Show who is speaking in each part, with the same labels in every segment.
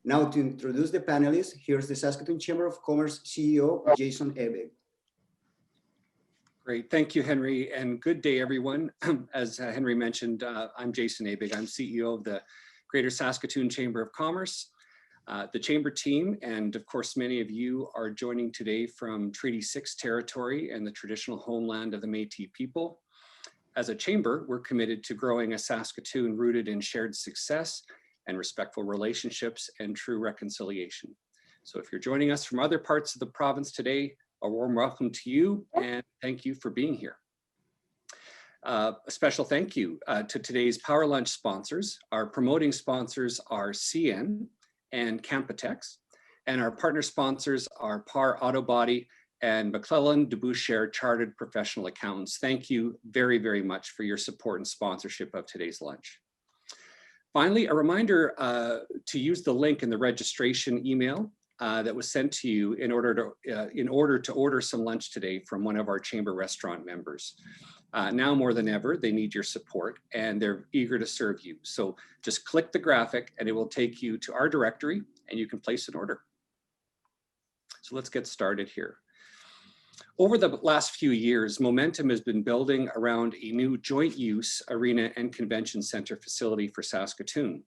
Speaker 1: Now to introduce the panelists, here's the Saskatoon Chamber of Commerce CEO, Jason Ebig.
Speaker 2: Great, thank you, Henry, and good day, everyone. As Henry mentioned, I'm Jason Ebig. I'm CEO of the Greater Saskatoon Chamber of Commerce. The Chamber team, and of course, many of you are joining today from Treaty 6 territory and the traditional homeland of the Métis people. As a chamber, we're committed to growing a Saskatoon rooted in shared success and respectful relationships and true reconciliation. So if you're joining us from other parts of the province today, a warm welcome to you and thank you for being here. A special thank you to today's Power Lunch sponsors. Our promoting sponsors are CN and Campotex, and our partner sponsors are Par Auto Body and McClellan DeBoucher Chartered Professional Accountants. Thank you very, very much for your support and sponsorship of today's lunch. Finally, a reminder to use the link in the registration email that was sent to you in order to order some lunch today from one of our chamber restaurant members. Now more than ever, they need your support and they're eager to serve you. So just click the graphic and it will take you to our directory and you can place an order. So let's get started here. Over the last few years, momentum has been building around a new joint use arena and convention center facility for Saskatoon.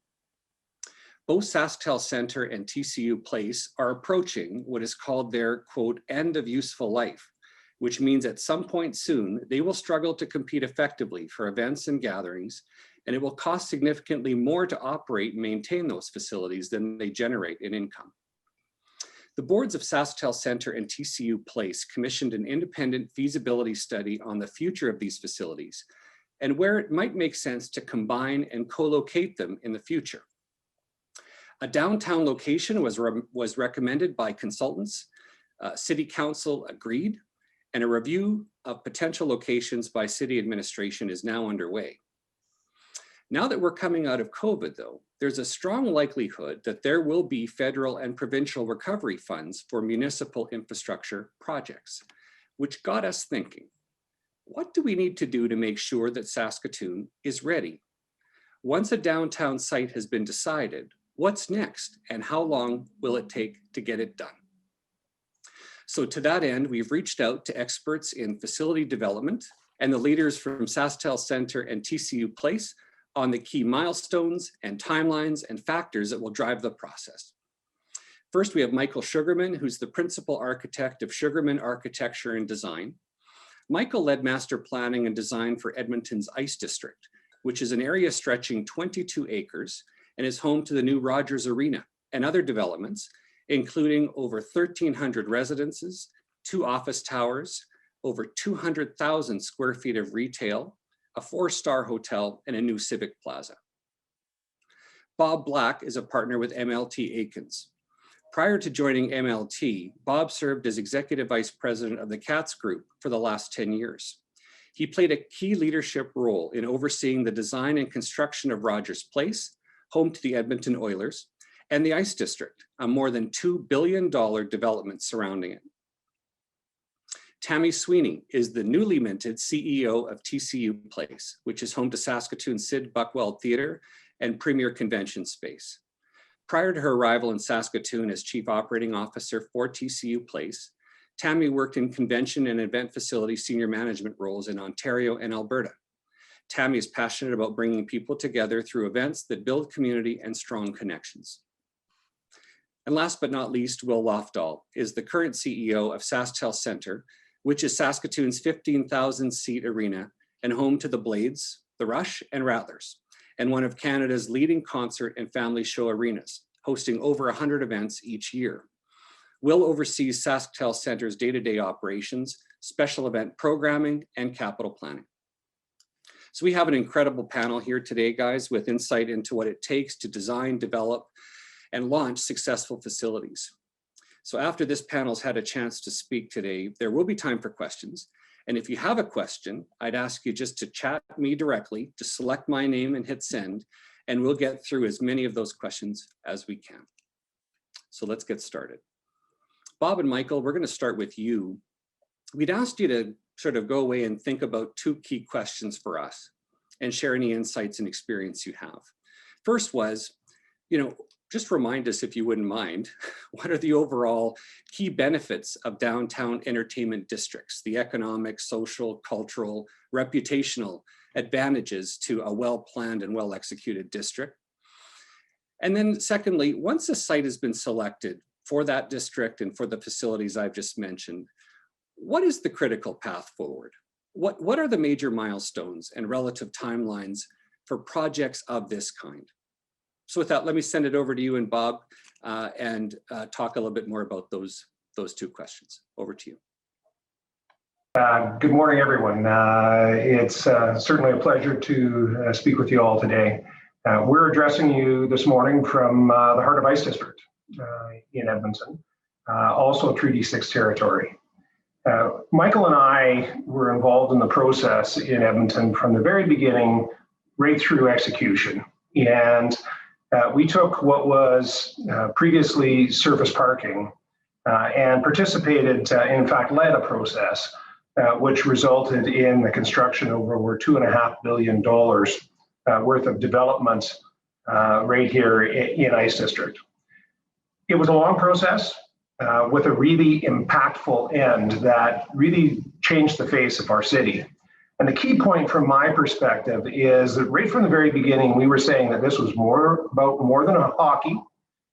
Speaker 2: Both Sasktel Center and TCU Place are approaching what is called their, quote, end of useful life, which means at some point soon, they will struggle to compete effectively for events and gatherings, and it will cost significantly more to operate and maintain those facilities than they generate in income. The boards of Sasktel Center and TCU Place commissioned an independent feasibility study on the future of these facilities and where it might make sense to combine and co-locate them in the future. A downtown location was recommended by consultants, City Council agreed, and a review of potential locations by city administration is now underway. Now that we're coming out of COVID though, there's a strong likelihood that there will be federal and provincial recovery funds for municipal infrastructure projects, which got us thinking, what do we need to do to make sure that Saskatoon is ready? Once a downtown site has been decided, what's next and how long will it take to get it done? So to that end, we've reached out to experts in facility development and the leaders from Sasktel Center and TCU Place on the key milestones and timelines and factors that will drive the process. First, we have Michael Sugarman, who's the principal architect of Sugarman Architecture and Design. Michael led master planning and design for Edmonton's Ice District, which is an area stretching 22 acres and is home to the new Rogers Arena and other developments, including over 1,300 residences, 2 office towers, over 200,000 square feet of retail, a 4-star hotel, and a new civic plaza. Bob Black is a partner with MLT Aikens. Prior to joining MLT, Bob served as Executive Vice President of the Katz Group for the last 10 years. He played a key leadership role in overseeing the design and construction of Rogers Place, home to the Edmonton Oilers, and the Ice District, a more than $2 billion development surrounding it. Tammy Sweeney is the newly minted CEO of TCU Place, which is home to Saskatoon Sid Buckwell Theatre and premier convention space. Prior to her arrival in Saskatoon as Chief Operating Officer for TCU Place, Tammy worked in convention and event facility senior management roles in Ontario and Alberta. Tammy is passionate about bringing people together through events that build community and strong connections. And last but not least, Will Lofdahl is the current CEO of Sasktel Center, which is Saskatoon's 15,000 seat arena and home to the Blades, the Rush, and Rattlers, and one of Canada's leading concert and family show arenas, hosting over 100 events each year. Will oversees Sasktel Center's day-to-day operations, special event programming, and capital planning. So we have an incredible panel here today, guys, with insight into what it takes to design, develop, and launch successful facilities. So after this panel's had a chance to speak today, there will be time for questions. And if you have a question, I'd ask you just to chat me directly, just select my name and hit send, and we'll get through as many of those questions as we can. So let's get started. Bob and Michael, we're going to start with you. We'd asked you to sort of go away and think about 2 key questions for us and share any insights and experience you have. First was, just remind us, if you wouldn't mind, what are the overall key benefits of downtown entertainment districts, the economic, social, cultural, reputational advantages to a well-planned and well-executed district? And then secondly, once a site has been selected for that district and for the facilities I've just mentioned, what is the critical path forward? What are the major milestones and relative timelines for projects of this kind? So with that, let me send it over to you and Bob and talk a little bit more about those two questions. Over to you.
Speaker 3: Good morning, everyone. It's certainly a pleasure to speak with you all today. We're addressing you this morning from the Heart of Ice District in Edmonton, also Treaty 6 territory. Michael and I were involved in the process in Edmonton from the very beginning right through execution. And we took what was previously surface parking and participated, in fact, led a process which resulted in the construction of over $2.5 billion worth of development right here in Ice District. It was a long process with a really impactful end that really changed the face of our city. And the key point from my perspective is that right from the very beginning, we were saying that this was about more than a hockey,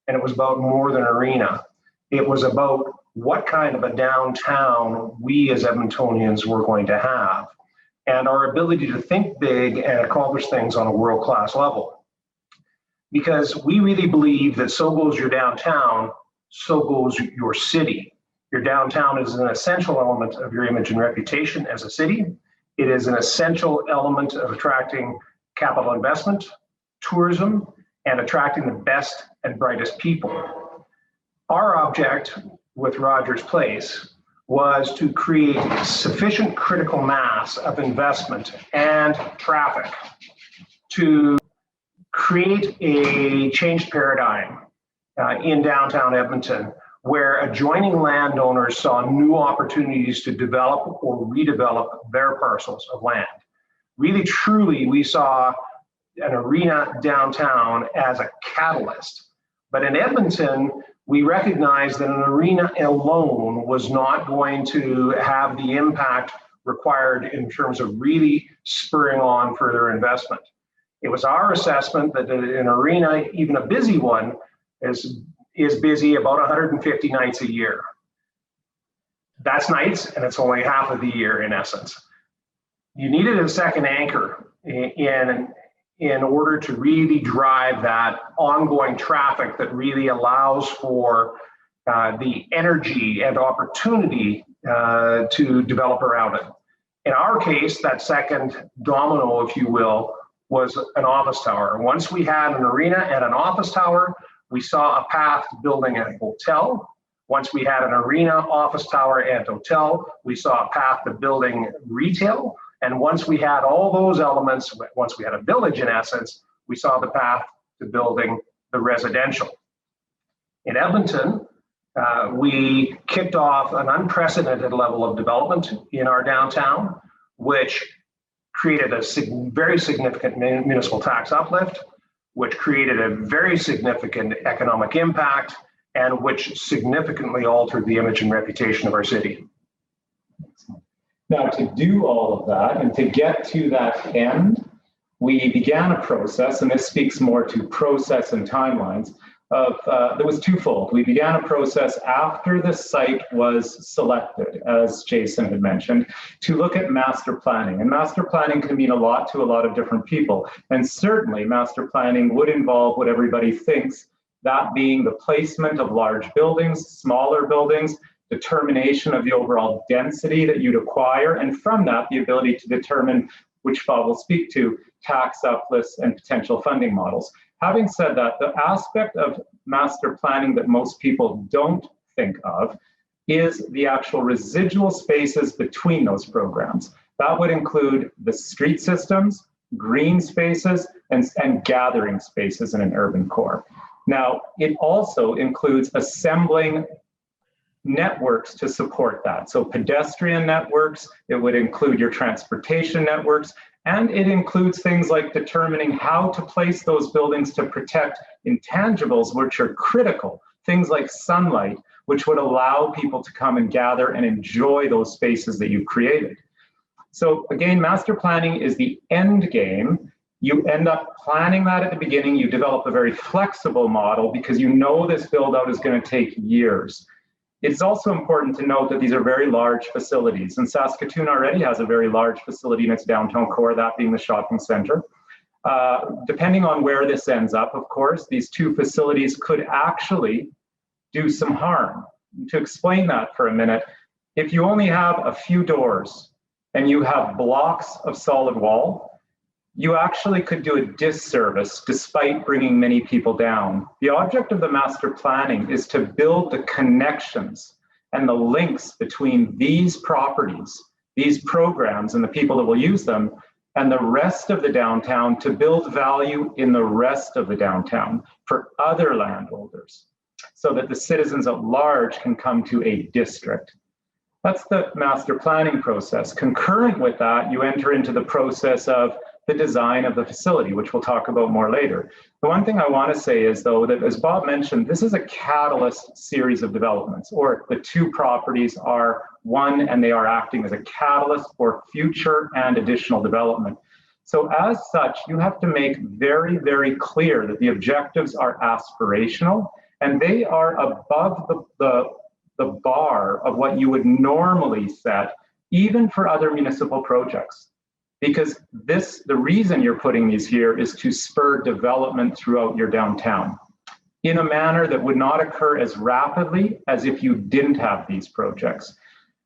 Speaker 3: and it was about more than an arena. It was about what kind of a downtown we as Edmontonians were going to have, and our ability to think big and accomplish things on a world-class level. Because we really believe that so goes your downtown, so goes your city. Your downtown is an essential element of your image and reputation as a city. It is an essential element of attracting capital investment, tourism, and attracting the best and brightest people. Our object with Rogers Place was to create sufficient critical mass of investment and traffic to create a changed paradigm in downtown Edmonton, where adjoining landowners saw new opportunities to develop or redevelop their parcels of land. Really, truly, we saw an arena downtown as a catalyst. But in Edmonton, we recognized that an arena alone was not going to have the impact required in terms of really spurring on further investment. It was our assessment that an arena, even a busy one, is busy about 150 nights a year. That's nights, and it's only half of the year in essence. You needed a second anchor in order to really drive that ongoing traffic that really allows for the energy and opportunity to develop around it. In our case, that second domino, if you will, was an office tower. Once we had an arena and an office tower, we saw a path to building a hotel. Once we had an arena, office tower, and hotel, we saw a path to building retail. And once we had all those elements, once we had a village in essence, we saw the path to building the residential. In Edmonton, we kicked off an unprecedented level of development in our downtown, which created a very significant municipal tax uplift, which created a very significant economic impact, and which significantly altered the image and reputation of our city.
Speaker 4: Now, to do all of that and to get to that end, we began a process, and this speaks more to process and timelines, that was twofold. We began a process after the site was selected, as Jason had mentioned, to look at master planning. And master planning can mean a lot to a lot of different people. And certainly master planning would involve what everybody thinks, that being the placement of large buildings, smaller buildings, determination of the overall density that you'd acquire, and from that, the ability to determine, which Bob will speak to, tax uplifts and potential funding models. Having said that, the aspect of master planning that most people don't think of is the actual residual spaces between those programs. That would include the street systems, green spaces, and gathering spaces in an urban core. Now, it also includes assembling networks to support that. So pedestrian networks, it would include your transportation networks, And it includes things like determining how to place those buildings to protect intangibles, which are critical, things like sunlight, which would allow people to come and gather and enjoy those spaces that you've created. So again, master planning is the end game. You end up planning that at the beginning. You develop a very flexible model because you know this build out is going to take years. It's also important to note that these are very large facilities, and Saskatoon already has a very large facility in its downtown core, that being the shopping center. Depending on where this ends up, of course, these two facilities could actually do some harm. To explain that for a minute, if you only have a few doors and you have blocks of solid wall, you actually could do a disservice despite bringing many people down. The object of the master planning is to build the connections and the links between these properties, these programs, and the people that will use them, and the rest of the downtown, to build value in the rest of the downtown for other landholders, so that the citizens at large can come to a district. That's the master planning process. Concurrent with that, you enter into the process of the design of the facility, which we'll talk about more later. The one thing I want to say is, though, that as Bob mentioned, this is a catalyst series of developments, or the two properties are one and they are acting as a catalyst for future and additional development. So as such, you have to make very, very clear that the objectives are aspirational and they are above the bar of what you would normally set, even for other municipal projects. Because the reason you're putting these here is to spur development throughout your downtown in a manner that would not occur as rapidly as if you didn't have these projects.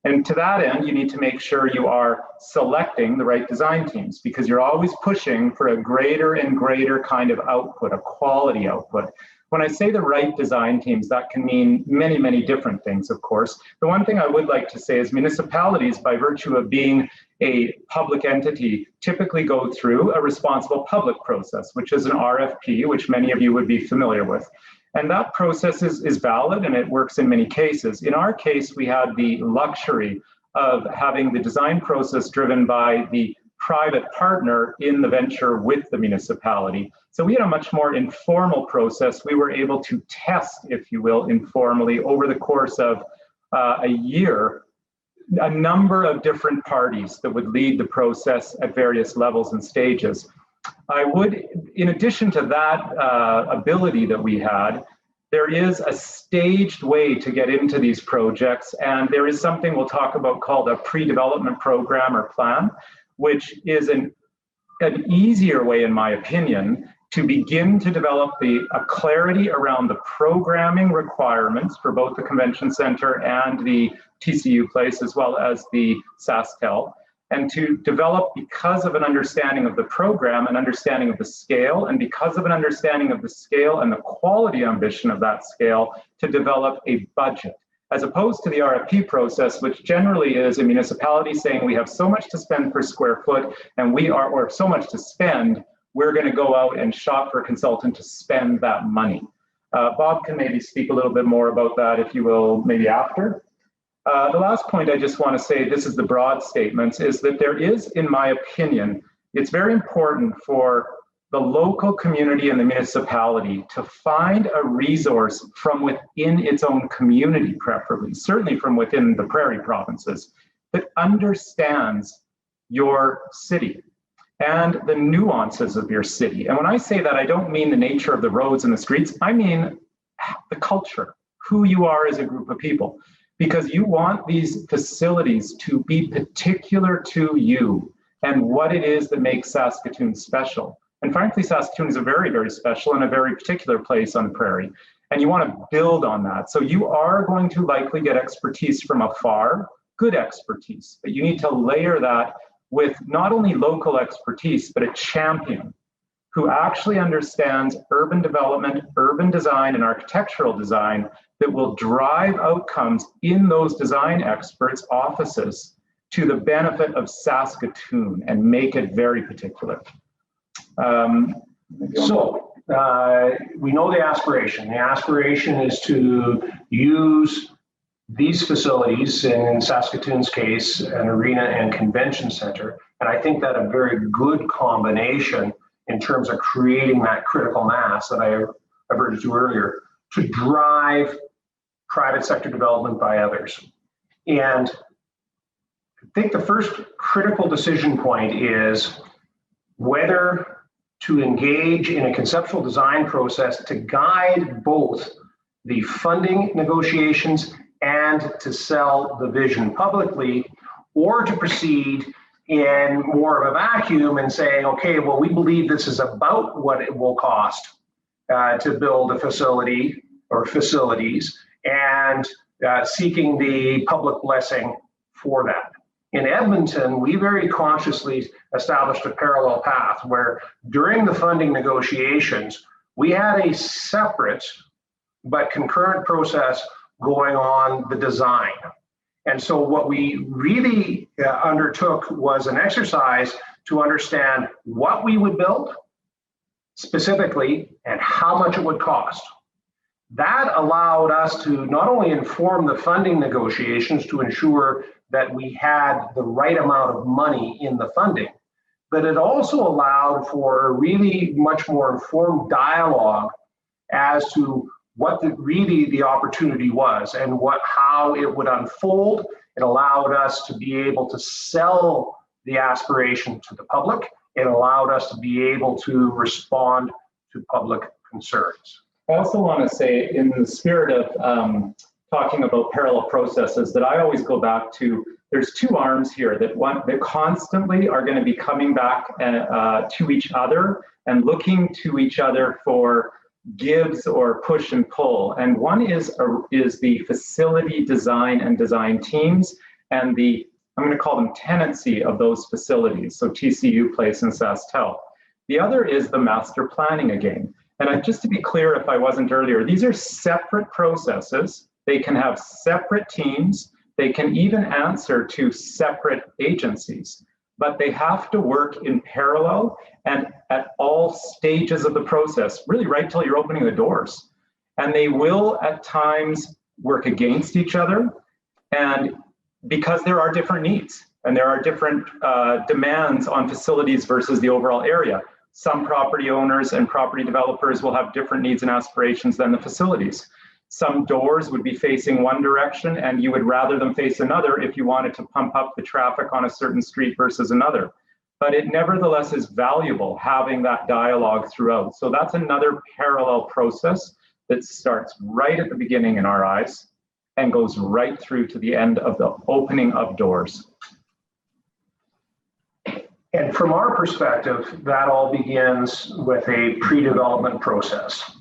Speaker 4: And to that end, you need to make sure you are selecting the right design teams, because you're always pushing for a greater and greater kind of output, a quality output. When I say the right design teams, that can mean many, many different things, of course. The one thing I would like to say is municipalities, by virtue of being a public entity, typically go through a responsible public process, which is an RFP, which many of you would be familiar with. And that process is valid and it works in many cases. In our case, we had the luxury of having the design process driven by the private partner in the venture with the municipality. So we had a much more informal process. We were able to test, if you will, informally over the course of a year, a number of different parties that would lead the process at various levels and stages. I would, in addition to that ability that we had, there is a staged way to get into these projects, and there is something we'll talk about called a pre-development program or plan, which is an easier way, in my opinion, to begin to develop a clarity around the programming requirements for both the convention center and the TCU place, as well as the Sasktel, and to develop, because of an understanding of the program, an understanding of the scale, and because of an understanding of the scale and the quality ambition of that scale, to develop a budget, as opposed to the RFP process, which generally is a municipality saying we have so much to spend per square foot and or so much to spend, we're going to go out and shop for a consultant to spend that money. Bob can maybe speak a little bit more about that, if you will, maybe after. The last point I just want to say, this is the broad statements, is that there is, in my opinion, it's very important for the local community and the municipality to find a resource from within its own community, preferably, certainly from within the prairie provinces, that understands your city and the nuances of your city. And when I say that, I don't mean the nature of the roads and the streets, I mean the culture, who you are as a group of people, because you want these facilities to be particular to you and what it is that makes Saskatoon special. And frankly, Saskatoon is a very, very special and a very particular place on the prairie. And you want to build on that. So you are going to likely get expertise from afar, good expertise, but you need to layer that with not only local expertise, but a champion who actually understands urban development, urban design, and architectural design that will drive outcomes in those design experts' offices to the benefit of Saskatoon and make it very particular.
Speaker 3: So we know the aspiration. The aspiration is to use these facilities, in Saskatoon's case, an arena and convention center, And I think that a very good combination in terms of creating that critical mass that I referred to earlier to drive private sector development by others. And I think the first critical decision point is whether to engage in a conceptual design process to guide both the funding negotiations and to sell the vision publicly, or to proceed in more of a vacuum and saying, okay, well, we believe this is about what it will cost to build a facility or facilities, and seeking the public blessing for that. In Edmonton, we very consciously established a parallel path where during the funding negotiations, we had a separate but concurrent process going on the design. And so what we really undertook was an exercise to understand what we would build specifically and how much it would cost. That allowed us to not only inform the funding negotiations to ensure that we had the right amount of money in the funding, but it also allowed for a really much more informed dialogue as to what really the opportunity was and how it would unfold. It allowed us to be able to sell the aspiration to the public. It allowed us to be able to respond to public concerns.
Speaker 4: I also want to say, in the spirit of talking about parallel processes, that I always go back to, there's two arms here that constantly are going to be coming back to each other and looking to each other for gives or push and pull. And one is the facility design and design teams, and I'm going to call them tenancy of those facilities, so TCU Place and Sasktel. The other is the master planning again. And just to be clear, if I wasn't earlier, these are separate processes. They can have separate teams. They can even answer to separate agencies, but they have to work in parallel and at all stages of the process, really right till you're opening the doors. And they will at times work against each other, and because there are different needs and there are different demands on facilities versus the overall area. Some property owners and property developers will have different needs and aspirations than the facilities. Some doors would be facing one direction and you would rather them face another if you wanted to pump up the traffic on a certain street versus another. But it nevertheless is valuable having that dialogue throughout. So that's another parallel process that starts right at the beginning in our eyes and goes right through to the end of the opening of doors.
Speaker 3: And from our perspective, that all begins with a pre-development process.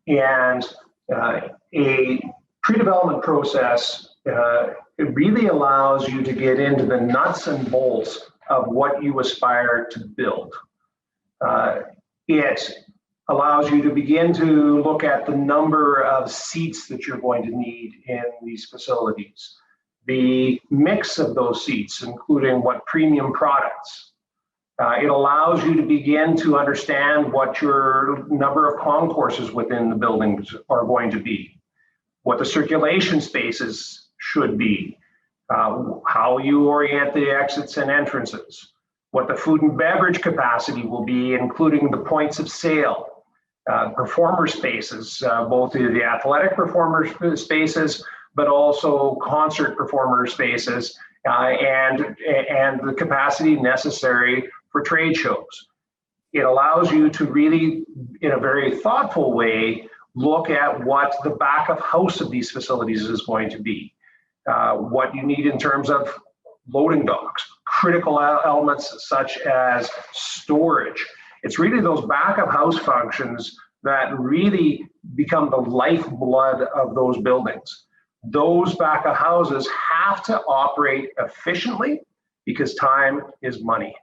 Speaker 3: And a pre-development process, it really allows you to get into the nuts and bolts of what you aspire to build. It allows you to begin to look at the number of seats that you're going to need in these facilities, the mix of those seats, including what premium products. It allows you to begin to understand what your number of concourses within the buildings are going to be, what the circulation spaces should be, how you orient the exits and entrances, what the food and beverage capacity will be, including the points of sale, performer spaces, both the athletic performer spaces, but also concert performer spaces, and the capacity necessary for trade shows. It allows you to really, in a very thoughtful way, look at what the back of house of these facilities is going to be, what you need in terms of loading docks, critical elements such as storage. It's really those back of house functions that really become the lifeblood of those buildings. Those back of houses have to operate efficiently because time is money.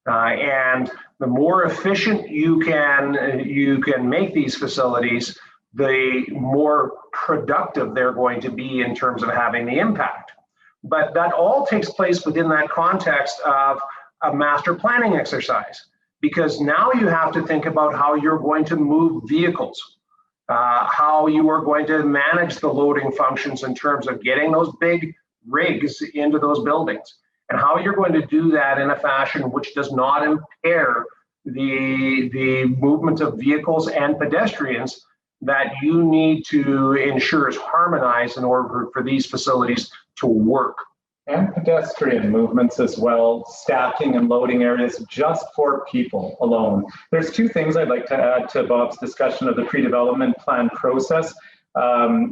Speaker 3: And the more efficient you can make these facilities, the more productive they're going to be in terms of having the impact. But that all takes place within that context of a master planning exercise, because now you have to think about how you're going to move vehicles, how you are going to manage the loading functions in terms of getting those big rigs into those buildings. and how you're going to do that in a fashion which does not impair the movement of vehicles and pedestrians that you need to ensure is harmonized in order for these facilities to work.
Speaker 4: And pedestrian movements as well, stacking and loading areas just for people alone. There's two things I'd like to add to Bob's discussion of the pre-development plan process,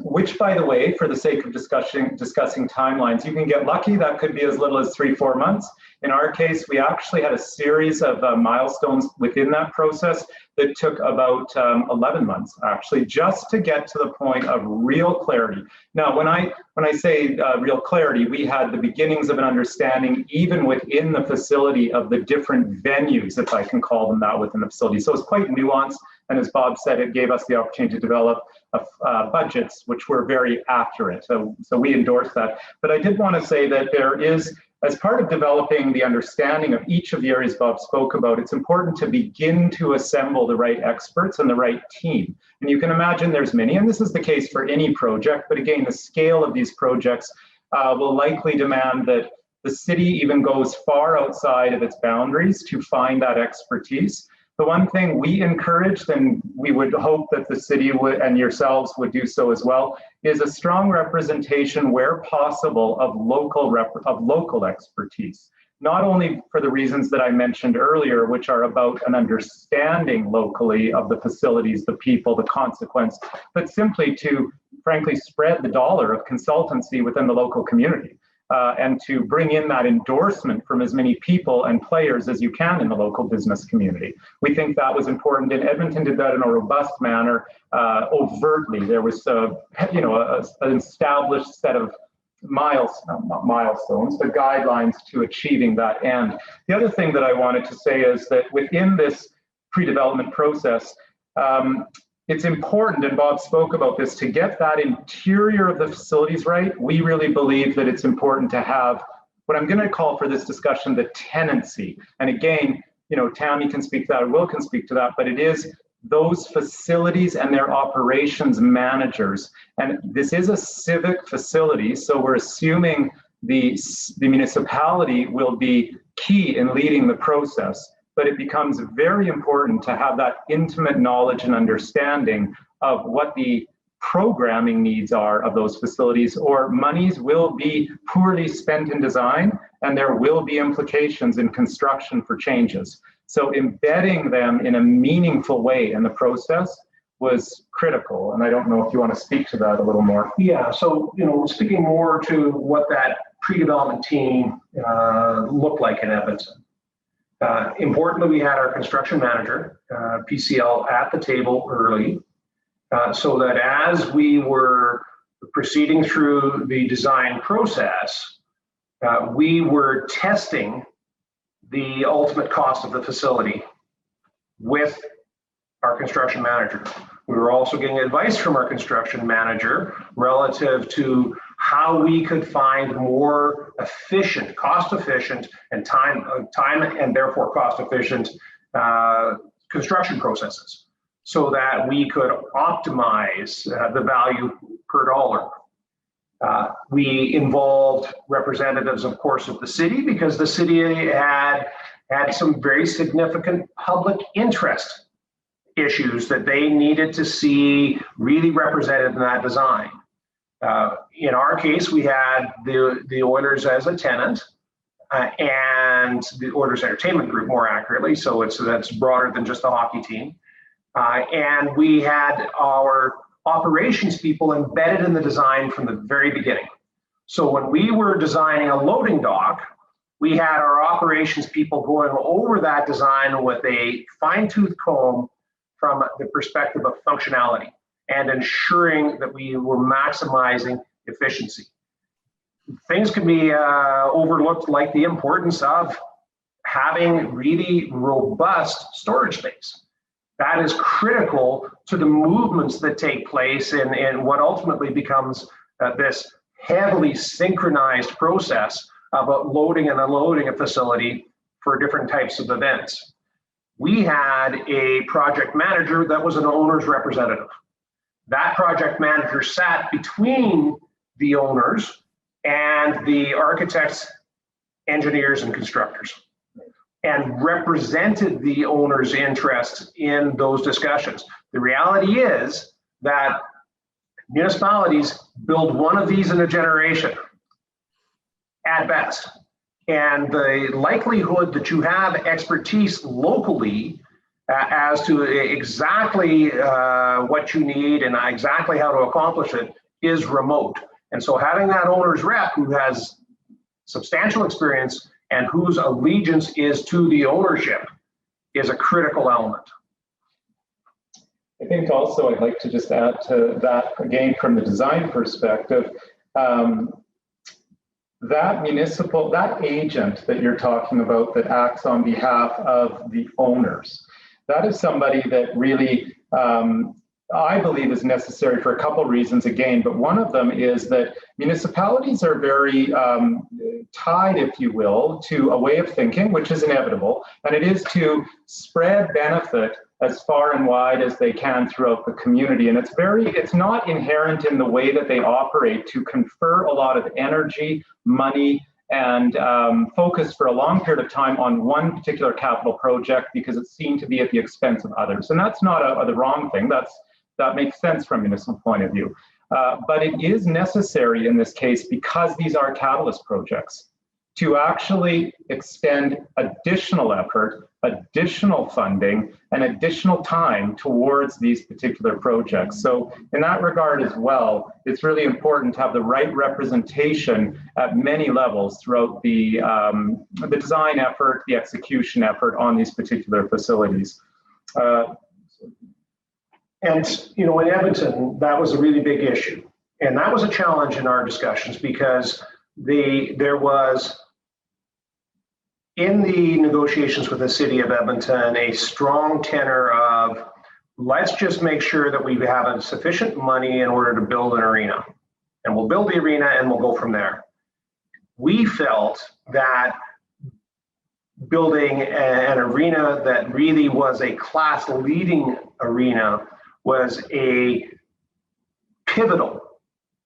Speaker 4: which, by the way, for the sake of discussing timelines, you can get lucky. That could be as little as 3-4 months. In our case, we actually had a series of milestones within that process that took about 11 months, actually, just to get to the point of real clarity. Now, when I say real clarity, we had the beginnings of an understanding even within the facility of the different venues, if I can call them that, within the facility. So it's quite nuanced. And as Bob said, it gave us the opportunity to develop budgets, which were very accurate. So we endorsed that. But I did want to say that there is, as part of developing the understanding of each of the areas Bob spoke about, it's important to begin to assemble the right experts and the right team. And you can imagine there's many, and this is the case for any project, but again, the scale of these projects will likely demand that the city even goes far outside of its boundaries to find that expertise. The one thing we encouraged, and we would hope that the city would, and yourselves would do so as well, is a strong representation where possible of local expertise. Not only for the reasons that I mentioned earlier, which are about an understanding locally of the facilities, the people, the consequence, but simply to, frankly, spread the dollar of consultancy within the local community. And to bring in that endorsement from as many people and players as you can in the local business community. We think that was important, and Edmonton did that in a robust manner, overtly. There was an established set of milestones, but guidelines to achieving that end. The other thing that I wanted to say is that within this pre-development process, it's important, and Bob spoke about this, to get that interior of the facilities right. We really believe that it's important to have what I'm going to call for this discussion the tenancy. And again, Tammy can speak to that, or Will can speak to that, but it is those facilities and their operations managers. And this is a civic facility, so we're assuming the municipality will be key in leading the process. But it becomes very important to have that intimate knowledge and understanding of what the programming needs are of those facilities, or monies will be poorly spent in design, and there will be implications in construction for changes. So embedding them in a meaningful way in the process was critical. And I don't know if you want to speak to that a little more.
Speaker 3: Yeah, so, speaking more to what that pre-development team looked like in Edmonton. Importantly, we had our construction manager, PCL, at the table early, so that as we were proceeding through the design process, we were testing the ultimate cost of the facility with our construction manager. We were also getting advice from our construction manager relative to how we could find more efficient, cost-efficient, and time and therefore cost-efficient construction processes, so that we could optimize the value per dollar. We involved representatives, of course, of the city, because the city had some very significant public interest issues that they needed to see really represented in that design. In our case, we had the Oilers as a tenant, and the Oilers Entertainment Group, more accurately, so that's broader than just the hockey team. And we had our operations people embedded in the design from the very beginning. So when we were designing a loading dock, we had our operations people going over that design with a fine-tooth comb from the perspective of functionality and ensuring that we were maximizing efficiency. Things can be overlooked, like the importance of having really robust storage space. That is critical to the movements that take place in what ultimately becomes this heavily synchronized process about loading and unloading a facility for different types of events. We had a project manager that was an owner's representative. That project manager sat between the owners and the architects engineers and constructors, and represented the owner's interests in those discussions. The reality is that municipalities build one of these in a generation at best. And the likelihood that you have expertise locally as to exactly what you need and exactly how to accomplish it is remote. And so having that owner's rep who has substantial experience and whose allegiance is to the ownership is a critical element.
Speaker 4: I think also I'd like to just add to that, again, from the design perspective, that agent that you're talking about that acts on behalf of the owners, that is somebody that really, I believe is necessary for a couple of reasons again, but one of them is that municipalities are very tied, if you will, to a way of thinking, which is inevitable, and it is to spread benefit as far and wide as they can throughout the community. And it's not inherent in the way that they operate to confer a lot of energy, money, and focus for a long period of time on one particular capital project because it's seen to be at the expense of others. And that's not the wrong thing. That makes sense from a municipal point of view. But it is necessary in this case, because these are catalyst projects, to actually extend additional effort, additional funding, and additional time towards these particular projects. So in that regard as well, it's really important to have the right representation at many levels throughout the design effort, the execution effort on these particular facilities.
Speaker 3: And, you know, in Edmonton, that was a really big issue. And that was a challenge in our discussions because there was, in the negotiations with the city of Edmonton, a strong tenor of, let's just make sure that we have sufficient money in order to build an arena. And we'll build the arena and we'll go from there. We felt that building an arena that really was a class-leading arena was a pivotal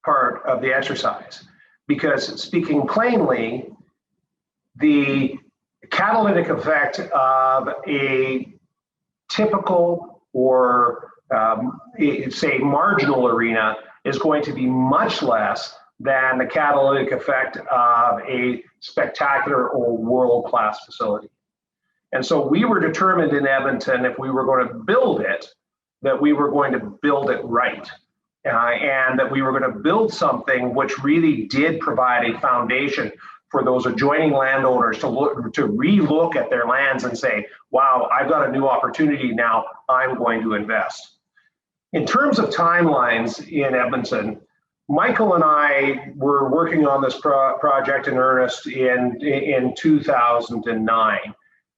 Speaker 3: part of the exercise. Because speaking plainly, the catalytic effect of a typical or say marginal arena is going to be much less than the catalytic effect of a spectacular or world-class facility. And so we were determined in Edmonton, if we were going to build it, that we were going to build it right. And that we were going to build something which really did provide a foundation for those adjoining landowners to relook at their lands and say, wow, I've got a new opportunity now, I'm going to invest. In terms of timelines in Edmonton, Michael and I were working on this project in earnest in 2009.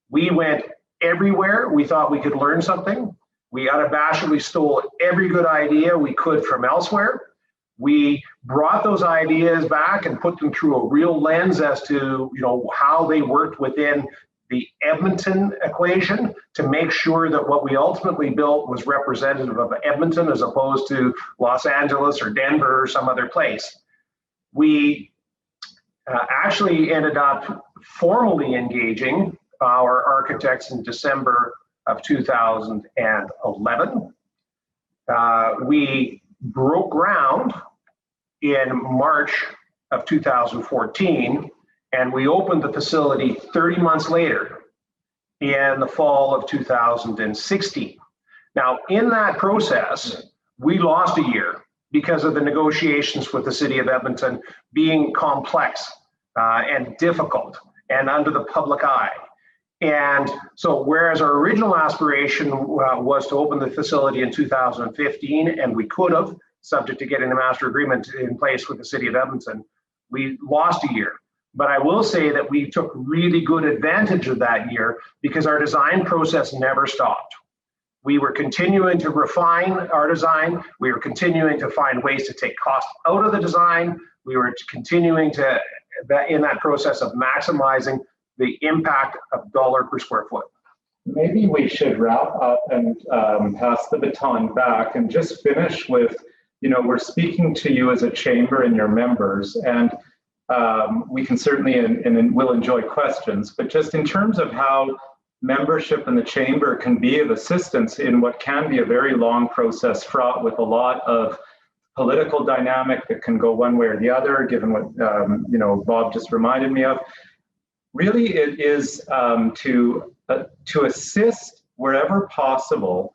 Speaker 3: We went everywhere we thought we could learn something. We unabashedly stole every good idea we could from elsewhere. We brought those ideas back and put them through a real lens as to, you know, how they worked within the Edmonton equation to make sure that what we ultimately built was representative of Edmonton as opposed to Los Angeles or Denver or some other place. We actually ended up formally engaging our architects in December of 2011. We broke ground in March of 2014, and we opened the facility 30 months later in the fall of 2016. Now, in that process, we lost a year because of the negotiations with the city of Edmonton being complex and difficult and under the public eye. And so whereas our original aspiration was to open the facility in 2015, and we could have, subject to getting the master agreement in place with the city of Edmonton, we lost a year. But I will say that we took really good advantage of that year because our design process never stopped. We were continuing to refine our design. We were continuing to find ways to take cost out of the design. We were continuing to, in that process of maximizing the impact of dollar per square foot.
Speaker 4: Maybe we should wrap up and pass the baton back and just finish with, you know, we're speaking to you as a chamber and your members, and we can certainly and will enjoy questions, but just in terms of how membership in the chamber can be of assistance in what can be a very long process fraught with a lot of political dynamic that can go one way or the other, given what Bob just reminded me of. Really, it is to assist wherever possible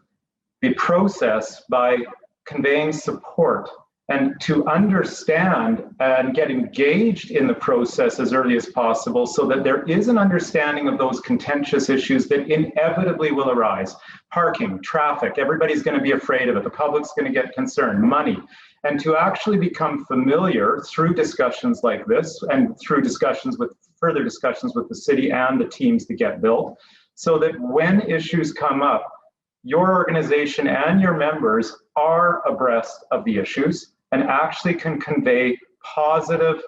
Speaker 4: the process by conveying support and to understand and get engaged in the process as early as possible so that there is an understanding of those contentious issues that inevitably will arise. Parking, traffic, everybody's going to be afraid of it. The public's going to get concerned, money. And to actually become familiar through discussions like this and through further discussions with the city and the teams that get built, so that when issues come up, your organization and your members are abreast of the issues and actually can convey positive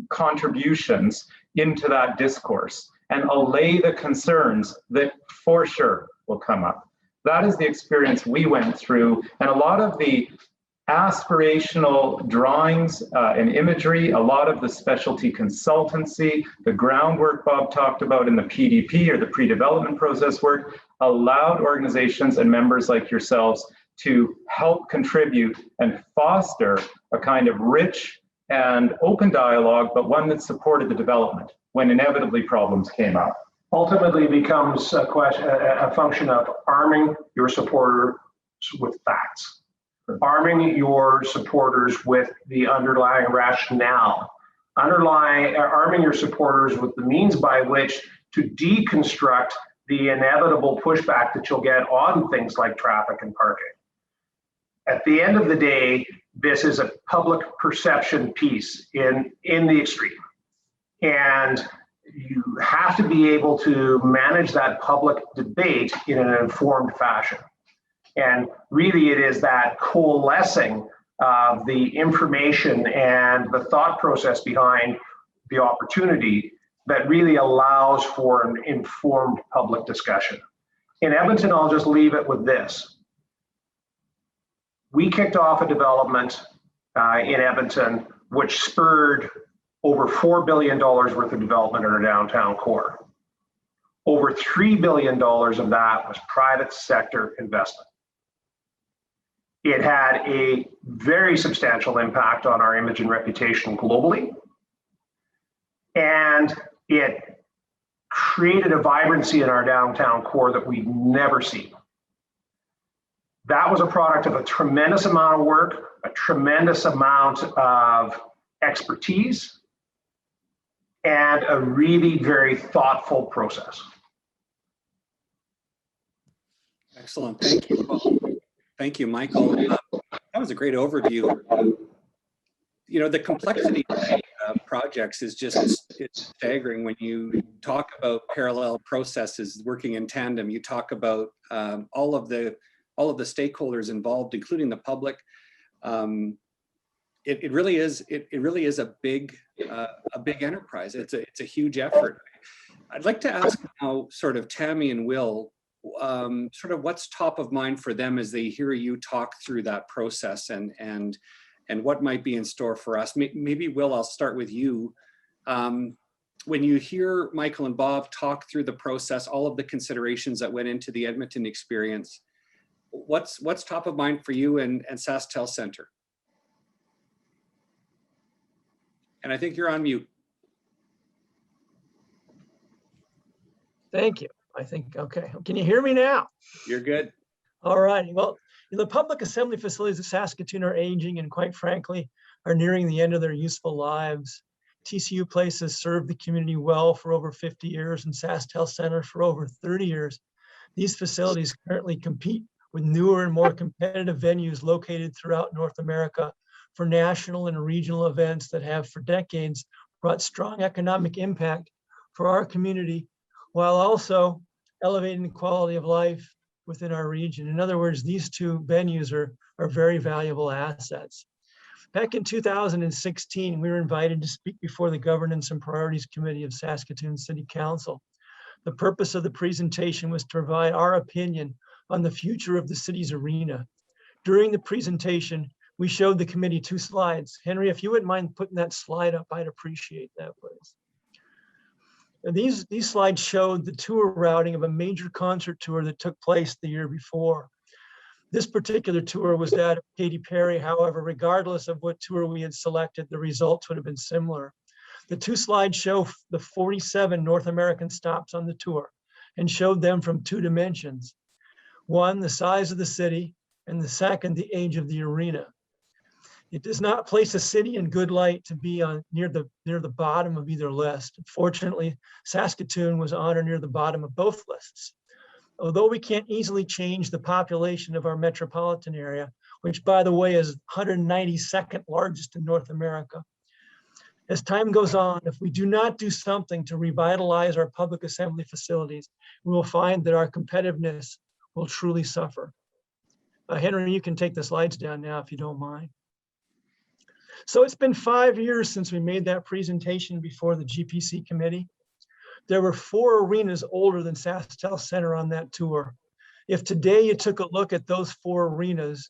Speaker 4: contributions into that discourse and allay the concerns that for sure will come up. That is the experience we went through, and a lot of the aspirational drawings and imagery, a lot of the specialty consultancy, the groundwork Bob talked about in the PDP or the pre-development process work, allowed organizations and members like yourselves to help contribute and foster a kind of rich and open dialogue, but one that supported the development when inevitably problems came up.
Speaker 3: Ultimately becomes a function of arming your supporters with facts, arming your supporters with the underlying rationale, arming your supporters with the means by which to deconstruct the inevitable pushback that you'll get on things like traffic and parking. At the end of the day, this is a public perception piece in the extreme. And you have to be able to manage that public debate in an informed fashion. And really it is that coalescing of the information and the thought process behind the opportunity that really allows for an informed public discussion. In Edmonton, I'll just leave it with this. We kicked off a development in Edmonton, which spurred over $4 billion worth of development in our downtown core. Over $3 billion of that was private sector investment. It had a very substantial impact on our image and reputation globally. And it created a vibrancy in our downtown core that we've never seen. That was a product of a tremendous amount of work, a tremendous amount of expertise, and a really very thoughtful process.
Speaker 2: Excellent. Thank you. Thank you, Michael. That was a great overview. You know, the complexity of projects is just, it's staggering when you talk about parallel processes working in tandem. You talk about all of the stakeholders involved, including the public. It really is a big enterprise. It's a huge effort. I'd like to ask now, sort of Tammy and Will, sort of what's top of mind for them as they hear you talk through that process and what might be in store for us. Maybe Will, I'll start with you. When you hear Michael and Bob talk through the process, all of the considerations that went into the Edmonton experience, what's top of mind for you and Sasktel Center? And I think you're on mute.
Speaker 5: Thank you. I think, okay. Can you hear me now?
Speaker 2: You're good.
Speaker 5: All righty. Well, the public assembly facilities of Saskatoon are aging and quite frankly, are nearing the end of their useful lives. TCU Place has served the community well for over 50 years and Sasktel Center for over 30 years. These facilities currently compete with newer and more competitive venues located throughout North America for national and regional events that have for decades brought strong economic impact for our community while also elevating the quality of life within our region. In other words, these two venues are very valuable assets. Back in 2016, we were invited to speak before the Governance and Priorities Committee of Saskatoon City Council. The purpose of the presentation was to provide our opinion on the future of the city's arena. During the presentation, we showed the committee 2 slides. Henry, if you wouldn't mind putting that slide up, I'd appreciate that, please. And these slides showed the tour routing of a major concert tour that took place the year before. This particular tour was that of Katy Perry. However, regardless of what tour we had selected, the results would have been similar. The 2 slides show the 47 North American stops on the tour and showed them from 2 dimensions. One, the size of the city, and the second, the age of the arena. It does not place a city in good light to be on near the bottom of either list. Fortunately, Saskatoon was on or near the bottom of both lists. Although we can't easily change the population of our metropolitan area, which by the way is 192nd largest in North America. As time goes on, if we do not do something to revitalize our public assembly facilities, we will find that our competitiveness will truly suffer. Henry, you can take the slides down now if you don't mind. So it's been 5 years since we made that presentation before the GPC committee. There were 4 arenas older than Sasktel Center on that tour. If today you took a look at those 4 arenas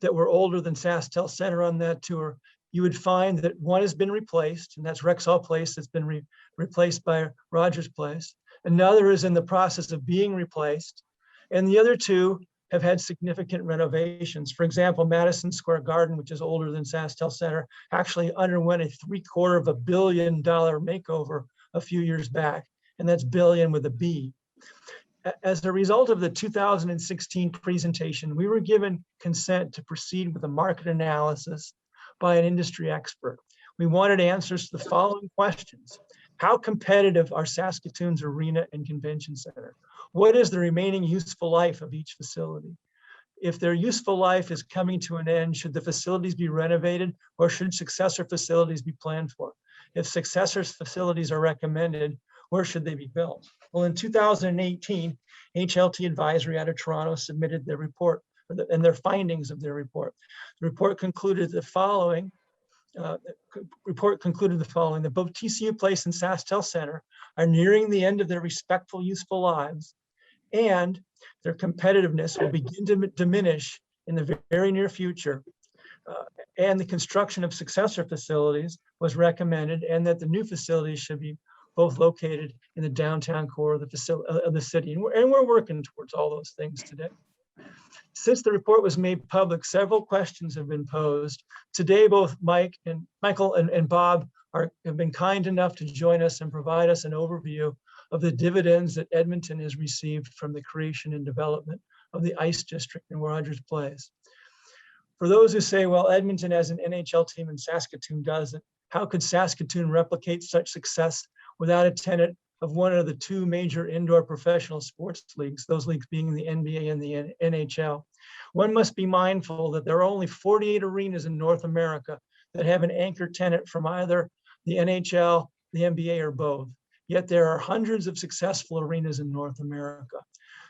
Speaker 5: that were older than Sasktel Center on that tour, you would find that one has been replaced, and that's Rexall Place that's been replaced by Rogers Place. Another is in the process of being replaced, and the other 2 have had significant renovations. For example, Madison Square Garden, which is older than Sasktel Center, actually underwent a $750 million makeover a few years back, and that's billion with a B. As a result of the 2016 presentation, we were given consent to proceed with a market analysis by an industry expert. We wanted answers to the following questions. How competitive are Saskatoon's arena and convention center? What is the remaining useful life of each facility? If their useful life is coming to an end, should the facilities be renovated or should successor facilities be planned for? If successor facilities are recommended, where should they be built? Well, in 2018, HLT Advisory out of Toronto submitted their report and their findings of their report. The report concluded the following. That both TCU Place and Sasktel Center are nearing the end of their respectful useful lives, and their competitiveness will begin to diminish in the very near future. And the construction of successor facilities was recommended, and that the new facilities should be both located in the downtown core of the city. And we're working towards all those things today. Since the report was made public, several questions have been posed. Today, both Michael and Bob have been kind enough to join us and provide us an overview of the dividends that Edmonton has received from the creation and development of the ICE district in Rogers Place. For those who say, well, Edmonton has an NHL team and Saskatoon doesn't, how could Saskatoon replicate such success without a tenant of one of the 2 major indoor professional sports leagues, those leagues being the NBA and the NHL? One must be mindful that there are only 48 arenas in North America that have an anchor tenant from either the NHL, the NBA, or both. Yet there are hundreds of successful arenas in North America.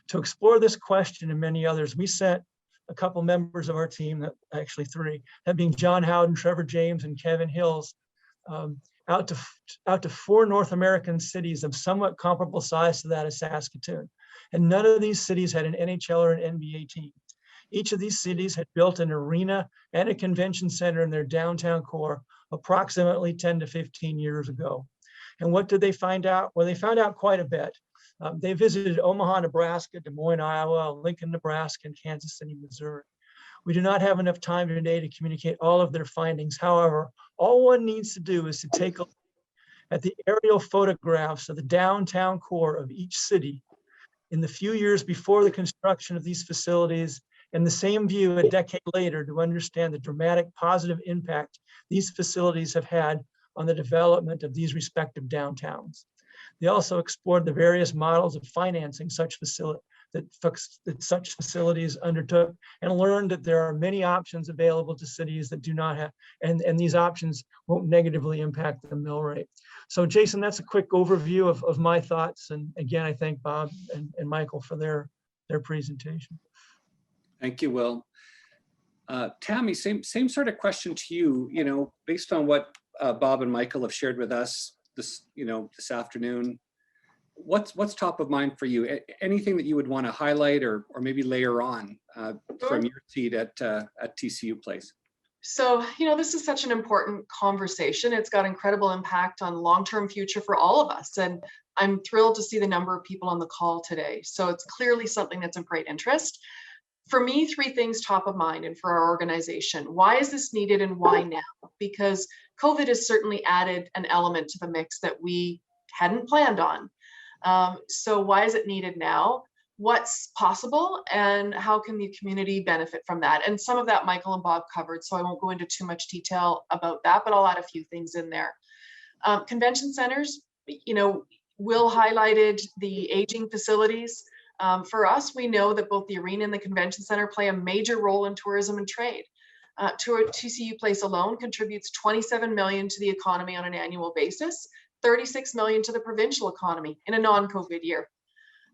Speaker 5: To explore this question and many others, we sent a couple members of our team, actually 3, that being John Howden, Trevor James, and Kevin Hills, out to 4 North American cities of somewhat comparable size to that of Saskatoon. And none of these cities had an NHL or an NBA team. Each of these cities had built an arena and a convention center in their downtown core approximately 10 to 15 years ago. And what did they find out? Well, they found out quite a bit. They visited Omaha, Nebraska, Des Moines, Iowa, Lincoln, Nebraska, and Kansas City, Missouri. We do not have enough time today to communicate all of their findings. However, all one needs to do is to take a look at the aerial photographs of the downtown core of each city in the few years before the construction of these facilities, and the same view a decade later to understand the dramatic positive impact these facilities have had on the development of these respective downtowns. They also explored the various models of financing such facilities undertook, and learned that there are many options available to cities that do not have, and these options won't negatively impact the mill rate. So Jason, that's a quick overview of my thoughts. And again, I thank Bob and Michael for their presentation.
Speaker 2: Thank you, Will. Tammy, same sort of question to you. You know, based on what Bob and Michael have shared with us this afternoon, what's top of mind for you? Anything that you would want to highlight or maybe layer on from your seat at TCU Place?
Speaker 6: So, this is such an important conversation. It's got incredible impact on long-term future for all of us. And I'm thrilled to see the number of people on the call today. So it's clearly something that's of great interest. For me, three things top of mind and for our organization. Why is this needed and why now? Because COVID has certainly added an element to the mix that we hadn't planned on. So why is it needed now? What's possible and how can the community benefit from that? And some of that Michael and Bob covered, so I won't go into too much detail about that, but I'll add a few things in there. Convention centers, Will highlighted the aging facilities. For us, we know that both the arena and the convention center play a major role in tourism and trade. TCU Place alone contributes $27 million to the economy on an annual basis, $36 million to the provincial economy in a non-COVID year.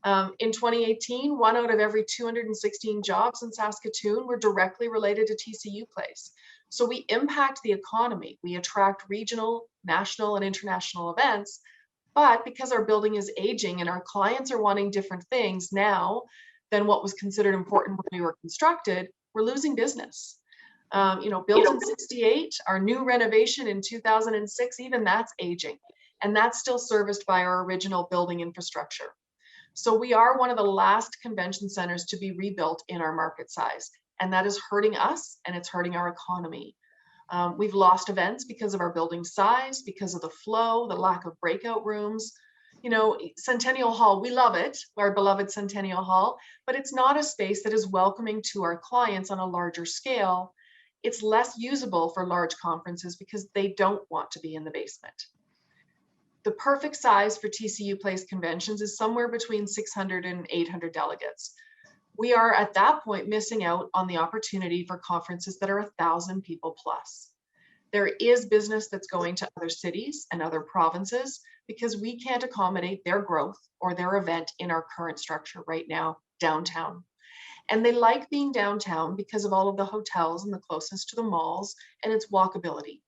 Speaker 6: In 2018, 1 out of every 216 jobs in Saskatoon were directly related to TCU Place. So we impact the economy. We attract regional, national, and international events. But because our building is aging and our clients are wanting different things now than what was considered important when we were constructed, we're losing business. Built in 68, our new renovation in 2006, even that's aging. And that's still serviced by our original building infrastructure. So we are one of the last convention centers to be rebuilt in our market size, and that is hurting us and it's hurting our economy. We've lost events because of our building size, because of the flow, the lack of breakout rooms. Centennial Hall, we love it, our beloved Centennial Hall, but it's not a space that is welcoming to our clients on a larger scale. It's less usable for large conferences because they don't want to be in the basement. The perfect size for TCU Place conventions is somewhere between 600 and 800 delegates. We are at that point missing out on the opportunity for conferences that are 1,000 people plus. There is business that's going to other cities and other provinces because we can't accommodate their growth or their event in our current structure right now, downtown. And they like being downtown because of all of the hotels and the closeness to the malls and its walkability.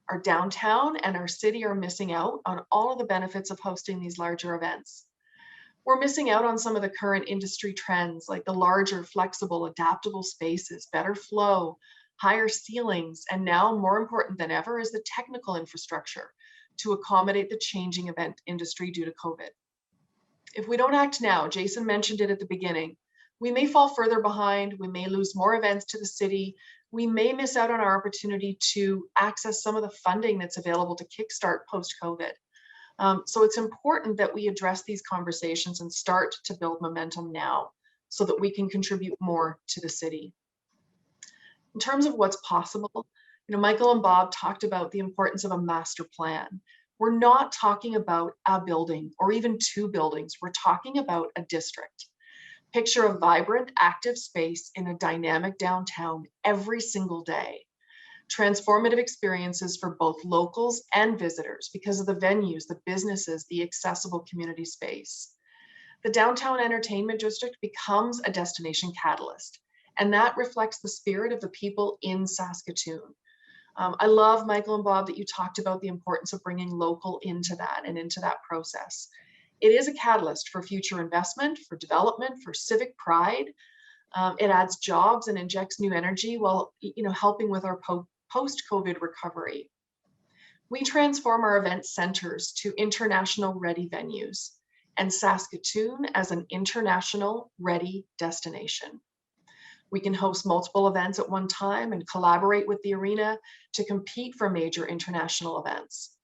Speaker 6: Our downtown and our city are missing out on all of the benefits of hosting these larger events. We're missing out on some of the current industry trends like the larger, flexible, adaptable spaces, better flow, higher ceilings, and now more important than ever is the technical infrastructure to accommodate the changing event industry due to COVID. If we don't act now, Jason mentioned it at the beginning, we may fall further behind, we may lose more events to the city, we may miss out on our opportunity to access some of the funding that's available to kickstart post-COVID. So it's important that we address these conversations and start to build momentum now so that we can contribute more to the city. In terms of what's possible, Michael and Bob talked about the importance of a master plan. We're not talking about a building or even two buildings. We're talking about a district. Picture a vibrant, active space in a dynamic downtown every single day. Transformative experiences for both locals and visitors because of the venues, the businesses, the accessible community space. The downtown entertainment district becomes a destination catalyst, and that reflects the spirit of the people in Saskatoon. I love, Michael and Bob, that you talked about the importance of bringing local into that and into that process. It is a catalyst for future investment, for development, for civic pride. It adds jobs and injects new energy while helping with our post-COVID recovery. We transform our event centers to international ready venues and Saskatoon as an international ready destination. We can host multiple events at one time and collaborate with the arena to compete for major international events.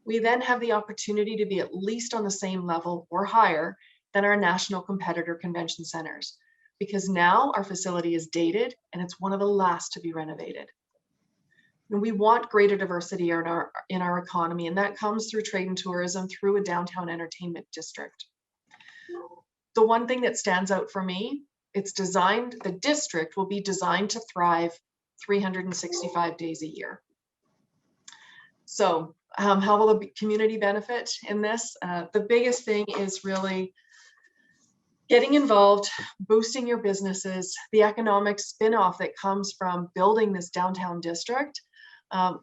Speaker 6: We then have the opportunity to be at least on the same level or higher than our national competitor convention centers, because now our facility is dated and it's one of the last to be renovated. And we want greater diversity in our economy, and that comes through trade and tourism through a downtown entertainment district. The one thing that stands out for me, the district will be designed to thrive 365 days a year. So how will the community benefit in this? The biggest thing is really getting involved, boosting your businesses, the economic spin-off that comes from building this downtown district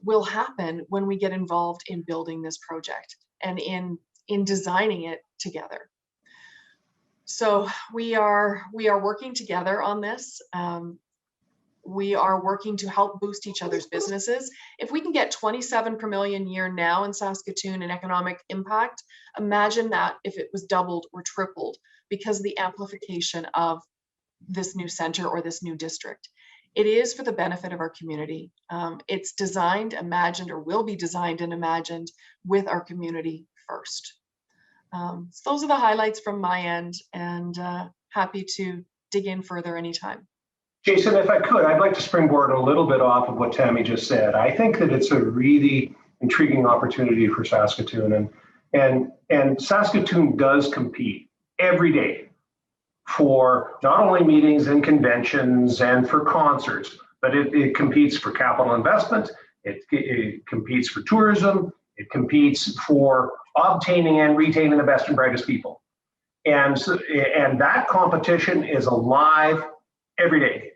Speaker 6: will happen when we get involved in building this project and in designing it together. So we are working together on this. We are working to help boost each other's businesses. If we can get 27 per million year now in Saskatoon in economic impact, imagine that if it was doubled or tripled because of the amplification of this new center or this new district. It is for the benefit of our community. It's designed, imagined, or will be designed and imagined with our community first. So those are the highlights from my end, and happy to dig in further anytime.
Speaker 3: Jason, if I could, I'd like to springboard a little bit off of what Tammy just said. I think that it's a really intriguing opportunity for Saskatoon, and Saskatoon does compete every day for not only meetings and conventions and for concerts, but it competes for capital investment, it competes for tourism, it competes for obtaining and retaining the best and brightest people. And that competition is alive every day.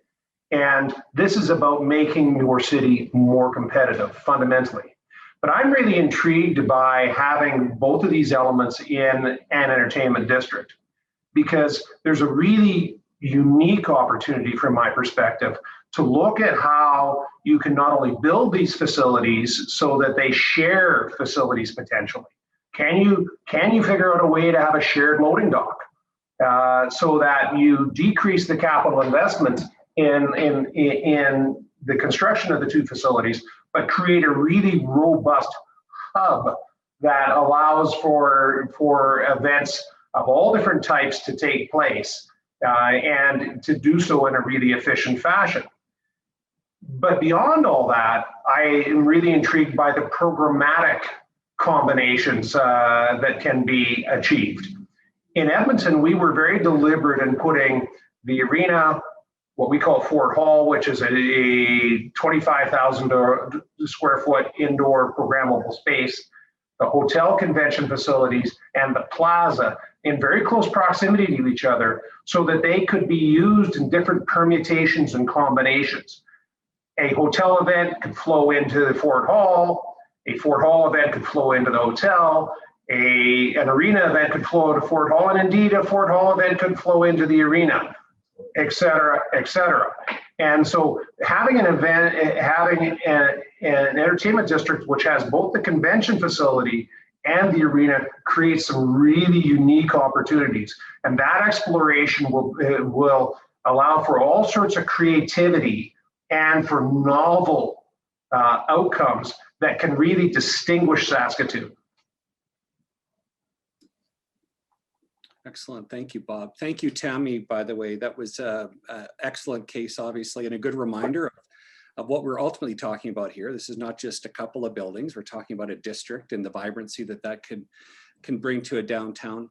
Speaker 3: And this is about making your city more competitive fundamentally. But I'm really intrigued by having both of these elements in an entertainment district, because there's a really unique opportunity from my perspective to look at how you can not only build these facilities so that they share facilities potentially. Can you figure out a way to have a shared loading dock so that you decrease the capital investment in the construction of the two facilities, but create a really robust hub that allows for events of all different types to take place and to do so in a really efficient fashion. But beyond all that, I am really intrigued by the programmatic combinations that can be achieved. In Edmonton, we were very deliberate in putting the arena, what we call Fort Hall, which is a 25,000 square foot indoor programmable space, the hotel convention facilities, and the plaza in very close proximity to each other so that they could be used in different permutations and combinations. A hotel event could flow into the Fort Hall, a Fort Hall event could flow into the hotel, an arena event could flow into Fort Hall, and indeed a Fort Hall event could flow into the arena, et cetera, et cetera. And so having an event, having an entertainment district which has both the convention facility and the arena creates some really unique opportunities. And that exploration will allow for all sorts of creativity and for novel outcomes that can really distinguish Saskatoon.
Speaker 2: Excellent. Thank you, Bob. Thank you, Tammy, by the way. That was an excellent case, obviously, and a good reminder of what we're ultimately talking about here. This is not just a couple of buildings. We're talking about a district and the vibrancy that can bring to a downtown.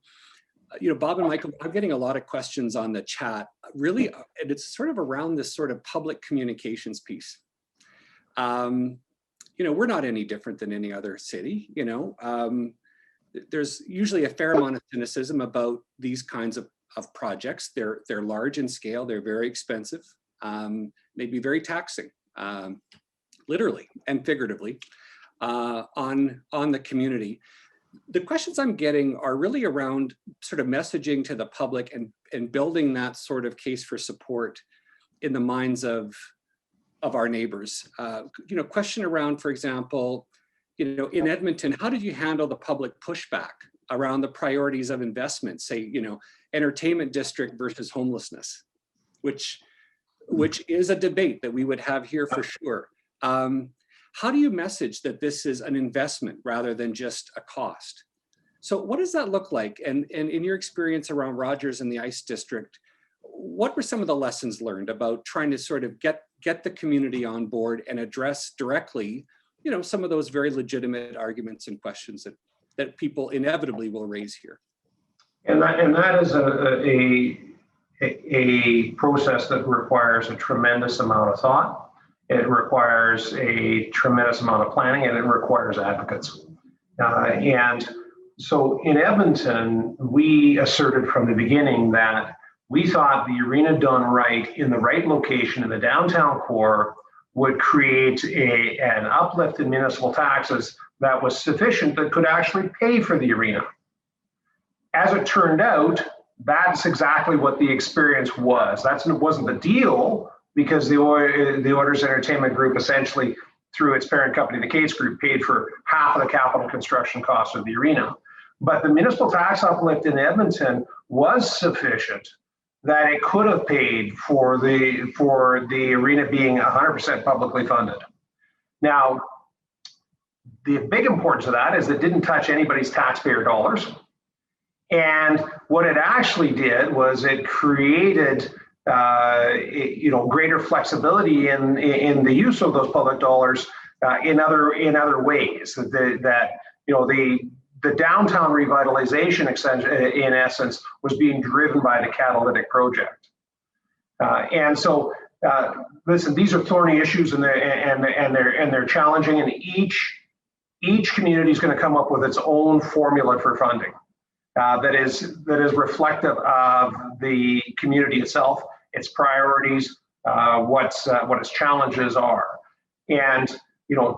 Speaker 2: You know, Bob and Michael, I'm getting a lot of questions on the chat. Really, and it's sort of around this sort of public communications piece. You know, we're not any different than any other city, you know. There's usually a fair amount of cynicism about these kinds of projects. They're large in scale, they're very expensive, maybe very taxing, literally and figuratively, on the community. The questions I'm getting are really around sort of messaging to the public and building that sort of case for support in the minds of our neighbors. You know, question around, for example, you know, in Edmonton, how did you handle the public pushback around the priorities of investment, say, you know, entertainment district versus homelessness, which is a debate that we would have here for sure. How do you message that this is an investment rather than just a cost? So what does that look like? And in your experience around Rogers and the ICE district, what were some of the lessons learned about trying to sort of get the community on board and address directly, you know, some of those very legitimate arguments and questions that people inevitably will raise here?
Speaker 3: And that is a process that requires a tremendous amount of thought. It requires a tremendous amount of planning, and it requires advocates. And so in Edmonton, we asserted from the beginning that we thought the arena done right in the right location in the downtown core would create an uplift in municipal taxes that was sufficient that could actually pay for the arena. As it turned out, that's exactly what the experience was. That wasn't the deal, because the Oilers Entertainment Group essentially, through its parent company, the Cates Group, paid for half of the capital construction cost of the arena. But the municipal tax uplift in Edmonton was sufficient that it could have paid for the arena being 100% publicly funded. Now, the big importance of that is it didn't touch anybody's taxpayer dollars. And what it actually did was it created greater flexibility in the use of those public dollars in other ways. The downtown revitalization extension, in essence, was being driven by the catalytic project. And so, listen, these are thorny issues, and they're challenging, and each community is going to come up with its own formula for funding that is reflective of the community itself, its priorities, what its challenges are. And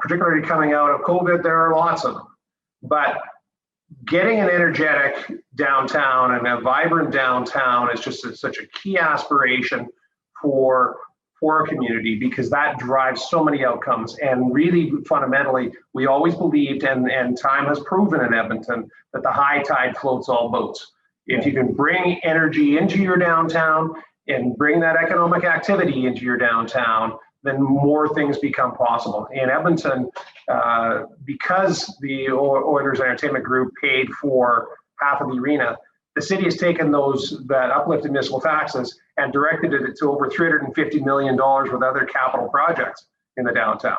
Speaker 3: particularly coming out of COVID, there are lots of them. But getting an energetic downtown and a vibrant downtown is just such a key aspiration for a community, because that drives so many outcomes. And really, fundamentally, we always believed, and time has proven in Edmonton, that the high tide floats all boats. If you can bring energy into your downtown and bring that economic activity into your downtown, then more things become possible. In Edmonton, because the Oilers Entertainment Group paid for half of the arena, the city has taken that uplifted municipal taxes and directed it to over $350 million with other capital projects in the downtown.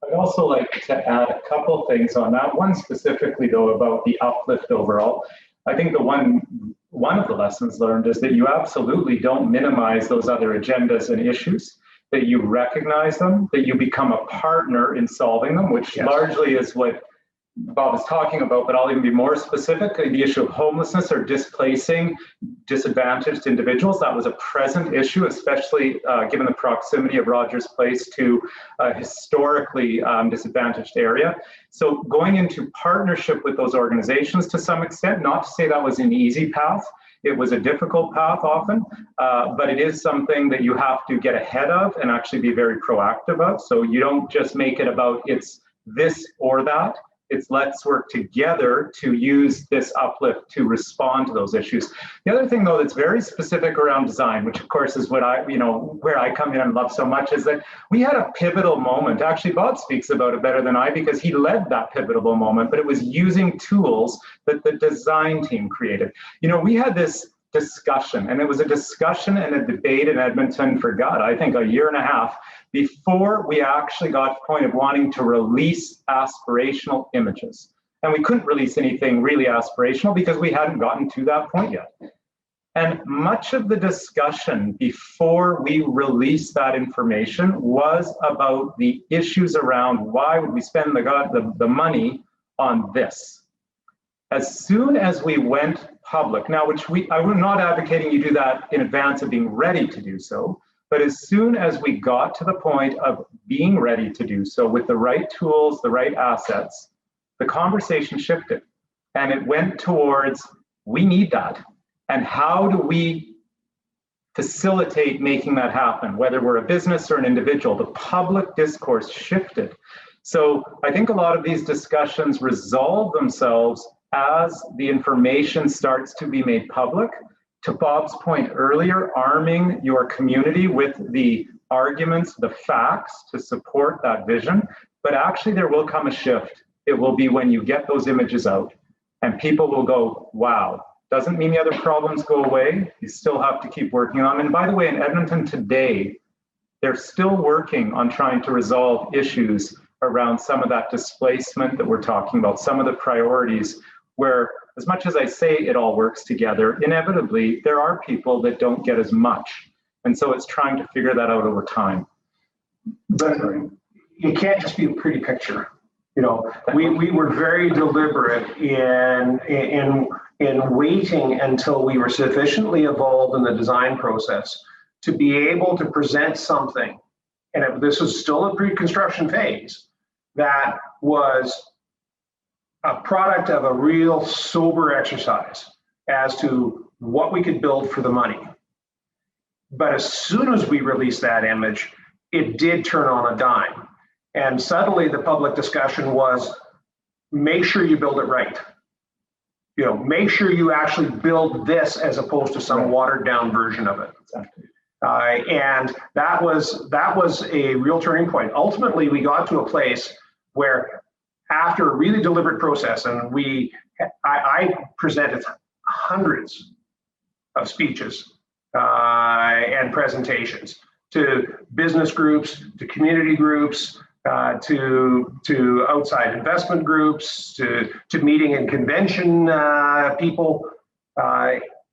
Speaker 4: I'd also like to add a couple things on that. One specifically, though, about the uplift overall. I think one of the lessons learned is that you absolutely don't minimize those other agendas and issues, that you recognize them, that you become a partner in solving them, which largely is what Bob is talking about, but I'll even be more specific. The issue of homelessness or displacing disadvantaged individuals, that was a present issue, especially given the proximity of Rogers Place to a historically disadvantaged area. So going into partnership with those organizations to some extent, not to say that was an easy path. It was a difficult path often, but it is something that you have to get ahead of and actually be very proactive of. So you don't just make it about it's this or that. It's let's work together to use this uplift to respond to those issues. The other thing, though, that's very specific around design, which of course is what where I come in and love so much, is that we had a pivotal moment. Actually, Bob speaks about it better than I, because he led that pivotal moment, but it was using tools that the design team created. We had this discussion, and it was a discussion and a debate in Edmonton for, God, I think a year and a half, before we actually got to the point of wanting to release aspirational images. And we couldn't release anything really aspirational because we hadn't gotten to that point yet. And much of the discussion before we released that information was about the issues around why would we spend the money on this. As soon as we went public, now I'm not advocating you do that in advance of being ready to do so, but as soon as we got to the point of being ready to do so with the right tools, the right assets, the conversation shifted, and it went towards, we need that. And how do we facilitate making that happen? Whether we're a business or an individual, the public discourse shifted. So I think a lot of these discussions resolve themselves as the information starts to be made public. To Bob's point earlier, arming your community with the arguments, the facts to support that vision. But actually there will come a shift. It will be when you get those images out and people will go, wow. Doesn't mean the other problems go away. You still have to keep working on them. And by the way, in Edmonton today, they're still working on trying to resolve issues around some of that displacement that we're talking about, some of the priorities where, as much as I say it all works together, inevitably, there are people that don't get as much. And so it's trying to figure that out over time.
Speaker 3: But it can't just be a pretty picture. We were very deliberate in waiting until we were sufficiently evolved in the design process to be able to present something, and this was still a pre-construction phase, that was a product of a real sober exercise as to what we could build for the money. But as soon as we released that image, it did turn on a dime. And suddenly the public discussion was, make sure you build it right. You know, make sure you actually build this as opposed to some watered down version of it.
Speaker 4: Exactly.
Speaker 3: And that was a real turning point. Ultimately, we got to a place where, after a really deliberate process, and I presented hundreds of speeches and presentations to business groups, to community groups, to outside investment groups, to meeting and convention people,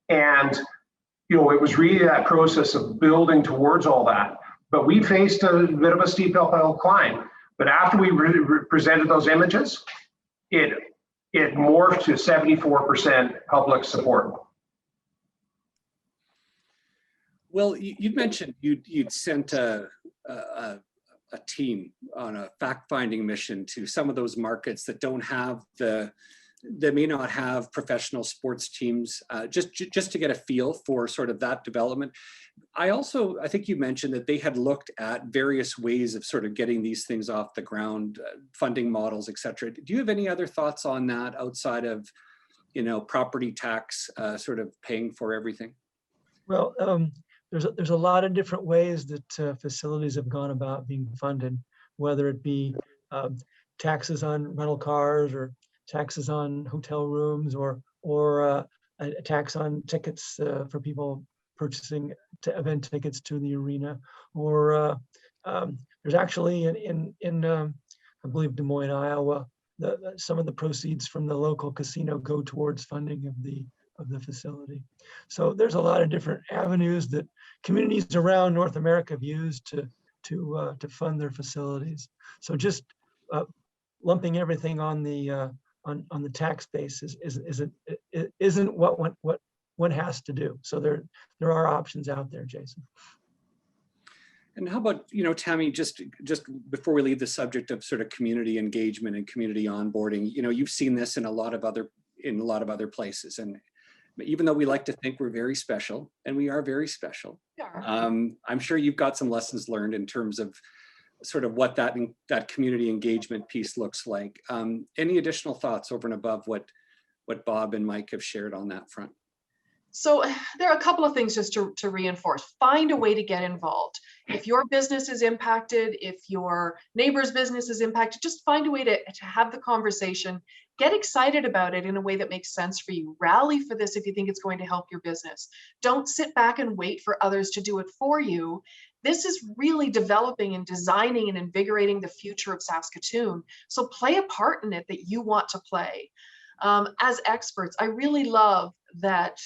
Speaker 3: and it was really that process of building towards all that. But we faced a bit of a steep uphill climb. But after we presented those images, it morphed to 74% public support.
Speaker 2: Well, you mentioned you'd sent a team on a fact-finding mission to some of those markets that don't have that may not have professional sports teams, just to get a feel for sort of that development. I think you mentioned that they had looked at various ways of sort of getting these things off the ground, funding models, et cetera. Do you have any other thoughts on that outside of, property tax sort of paying for everything?
Speaker 5: Well, there's a lot of different ways that facilities have gone about being funded, whether it be taxes on rental cars or taxes on hotel rooms or a tax on tickets for people purchasing event tickets to the arena, or there's actually in I believe Des Moines, Iowa, some of the proceeds from the local casino go towards funding of the facility. So there's a lot of different avenues that communities around North America have used to fund their facilities. So just lumping everything on the tax base isn't what one has to do. So there are options out there, Jason.
Speaker 2: And how about, Tammy, just before we leave the subject of sort of community engagement and community onboarding, you've seen this in a lot of other places. And even though we like to think we're very special, and we are very special, I'm sure you've got some lessons learned in terms of sort of what that community engagement piece looks like. Any additional thoughts over and above what Bob and Mike have shared on that front?
Speaker 6: So there are a couple of things just to reinforce. Find a way to get involved. If your business is impacted, if your neighbor's business is impacted, just find a way to have the conversation. Get excited about it in a way that makes sense for you. Rally for this if you think it's going to help your business. Don't sit back and wait for others to do it for you. This is really developing and designing and invigorating the future of Saskatoon. So play a part in it that you want to play. As experts, I really love that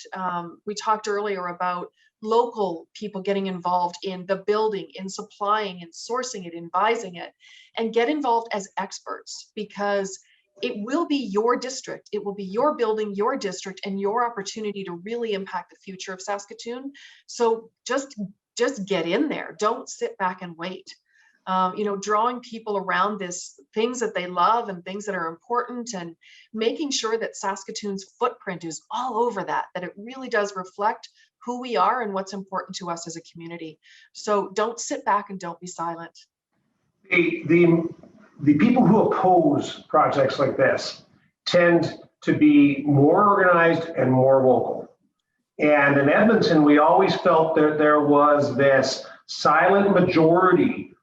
Speaker 6: we talked earlier about local people getting involved in the building, in supplying and sourcing it, advising it, and get involved as experts, because it will be your district, it will be your building, your district, and your opportunity to really impact the future of Saskatoon. So just get in there. Don't sit back and wait. Drawing people around things that they love and things that are important, and making sure that Saskatoon's footprint is all over that it really does reflect who we are and what's important to us as a community. So don't sit back and don't be silent.
Speaker 3: The people who oppose projects like this tend to be more organized and more vocal. And in Edmonton, we always felt that there was this silent majority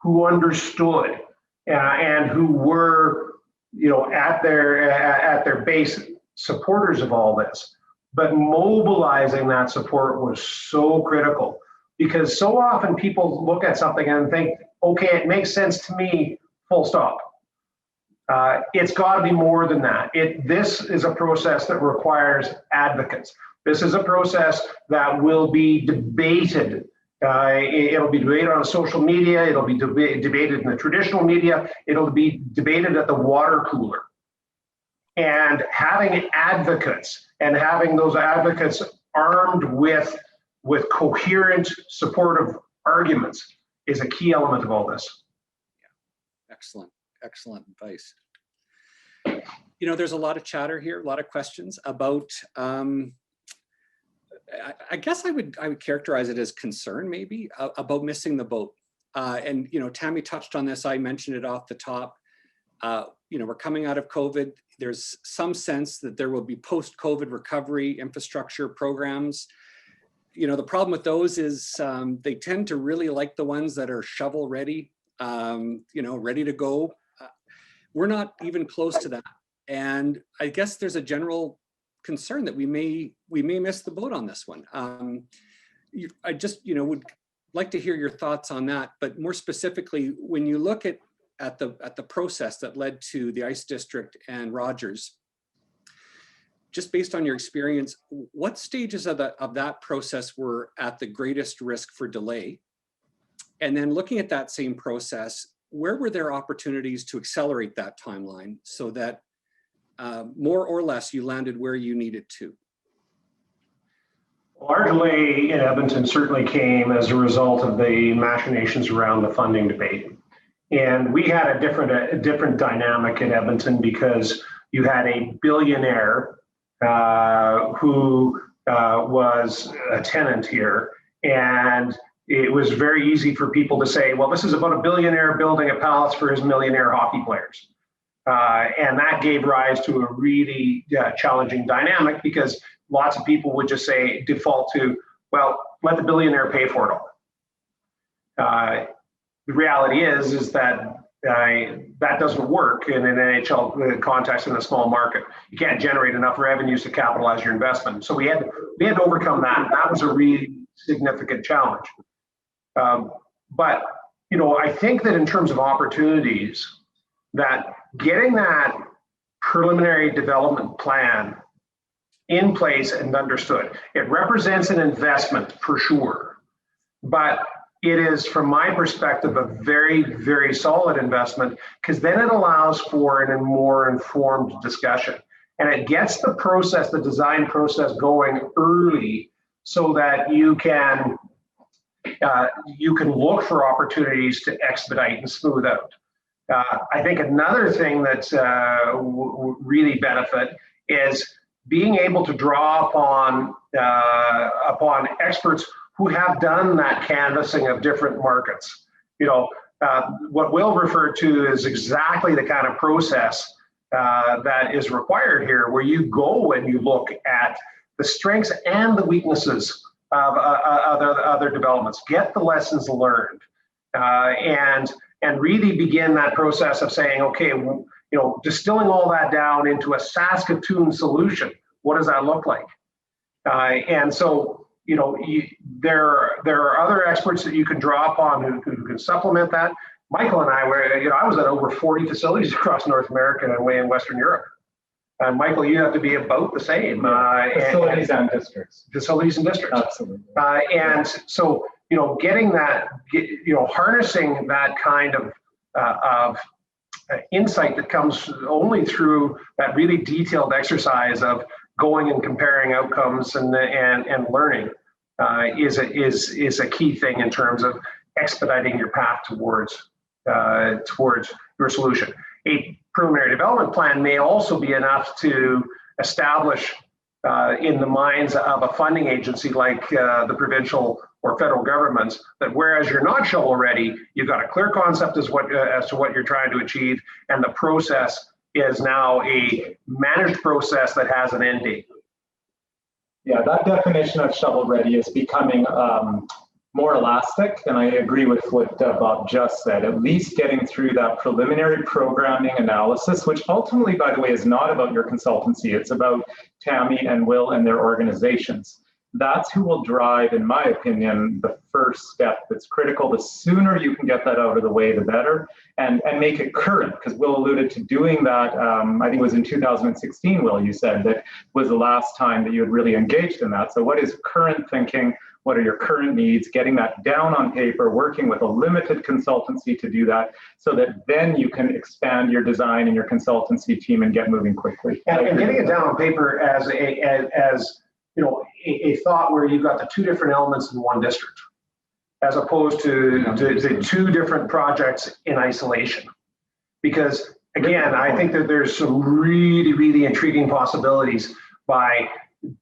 Speaker 3: who understood and who were, at their base supporters of all this. But mobilizing that support was so critical, because so often people look at something and think, okay, it makes sense to me, full stop. It's got to be more than that. This is a process that requires advocates. This is a process that will be debated. It'll be debated on social media. It'll be debated in the traditional media. It'll be debated at the water cooler. And having advocates, and having those advocates armed with coherent, supportive arguments is a key element of all this.
Speaker 2: Yeah. Excellent advice. There's a lot of chatter here, a lot of questions about I guess I would characterize it as concern, maybe, about missing the boat. And, you know, Tammy touched on this. I mentioned it off the top. You know, we're coming out of COVID. There's some sense that there will be post-COVID recovery infrastructure programs. You know, the problem with those is they tend to really like the ones that are shovel ready, you know, ready to go. We're not even close to that. And I guess there's a general concern that we may miss the boat on this one. I just, you know, would like to hear your thoughts on that, but more specifically, when you look at the process that led to the Ice District and Rogers, just based on your experience, what stages of that process were at the greatest risk for delay? And then looking at that same process, where were there opportunities to accelerate that timeline so that more or less you landed where you needed to?
Speaker 3: Largely in Edmonton certainly came as a result of the machinations around the funding debate. And we had a different dynamic in Edmonton because you had a billionaire who was a tenant here. And it was very easy for people to say, well, this is about a billionaire building a palace for his millionaire hockey players. And that gave rise to a really challenging dynamic because lots of people would just say, default to, well, let the billionaire pay for it all. The reality is that that doesn't work in an NHL context in a small market. You can't generate enough revenues to capitalize your investment. So we had to overcome that. That was a really significant challenge. But you know, I think that in terms of opportunities, that getting that preliminary development plan in place and understood, it represents an investment for sure, but it is, from my perspective, a very, very solid investment because then it allows for a more informed discussion. And it gets the process, the design process going early so that you can look for opportunities to expedite and smooth out. I think another thing that's really benefit is being able to draw upon experts who have done that canvassing of different markets. You know, what Will referred to is exactly the kind of process that is required here, where you go and you look at the strengths and the weaknesses of other developments, get the lessons learned, and really begin that process of saying, okay, you know, distilling all that down into a Saskatoon solution. What does that look like? And so, you know, there are other experts that you can draw upon who can supplement that. Michael and I were, you know, I was at over 40 facilities across North America and way in Western Europe. And Michael, you have to be about the same.
Speaker 4: Facilities and districts.
Speaker 3: Facilities and districts.
Speaker 4: Absolutely.
Speaker 3: And so, you know, getting that, you know, harnessing that kind of insight that comes only through that really detailed exercise of going and comparing outcomes and learning is a key thing in terms of expediting your path towards your solution. A preliminary development plan may also be enough to establish in the minds of a funding agency like the provincial or federal governments that whereas you're not shovel ready, you've got a clear concept as to what you're trying to achieve, and the process is now a managed process that has an end date.
Speaker 4: Yeah, that definition of shovel ready is becoming more elastic, and I agree with what Bob just said. At least getting through that preliminary programming analysis, which ultimately, by the way, is not about your consultancy. It's about Tammy and Will and their organizations. That's who will drive, in my opinion, the first step that's critical. The sooner you can get that out of the way, the better, and make it current, because Will alluded to doing that. I think it was in 2016, Will, you said that was the last time that you had really engaged in that. So what is current thinking? What are your current needs? Getting that down on paper, working with a limited consultancy to do that, so that then you can expand your design and your consultancy team and get moving quickly.
Speaker 3: And getting it down on paper as you know, a thought where you've got the two different elements in one district, as opposed to the two different projects in isolation. Because again, I think that there's some really, really intriguing possibilities by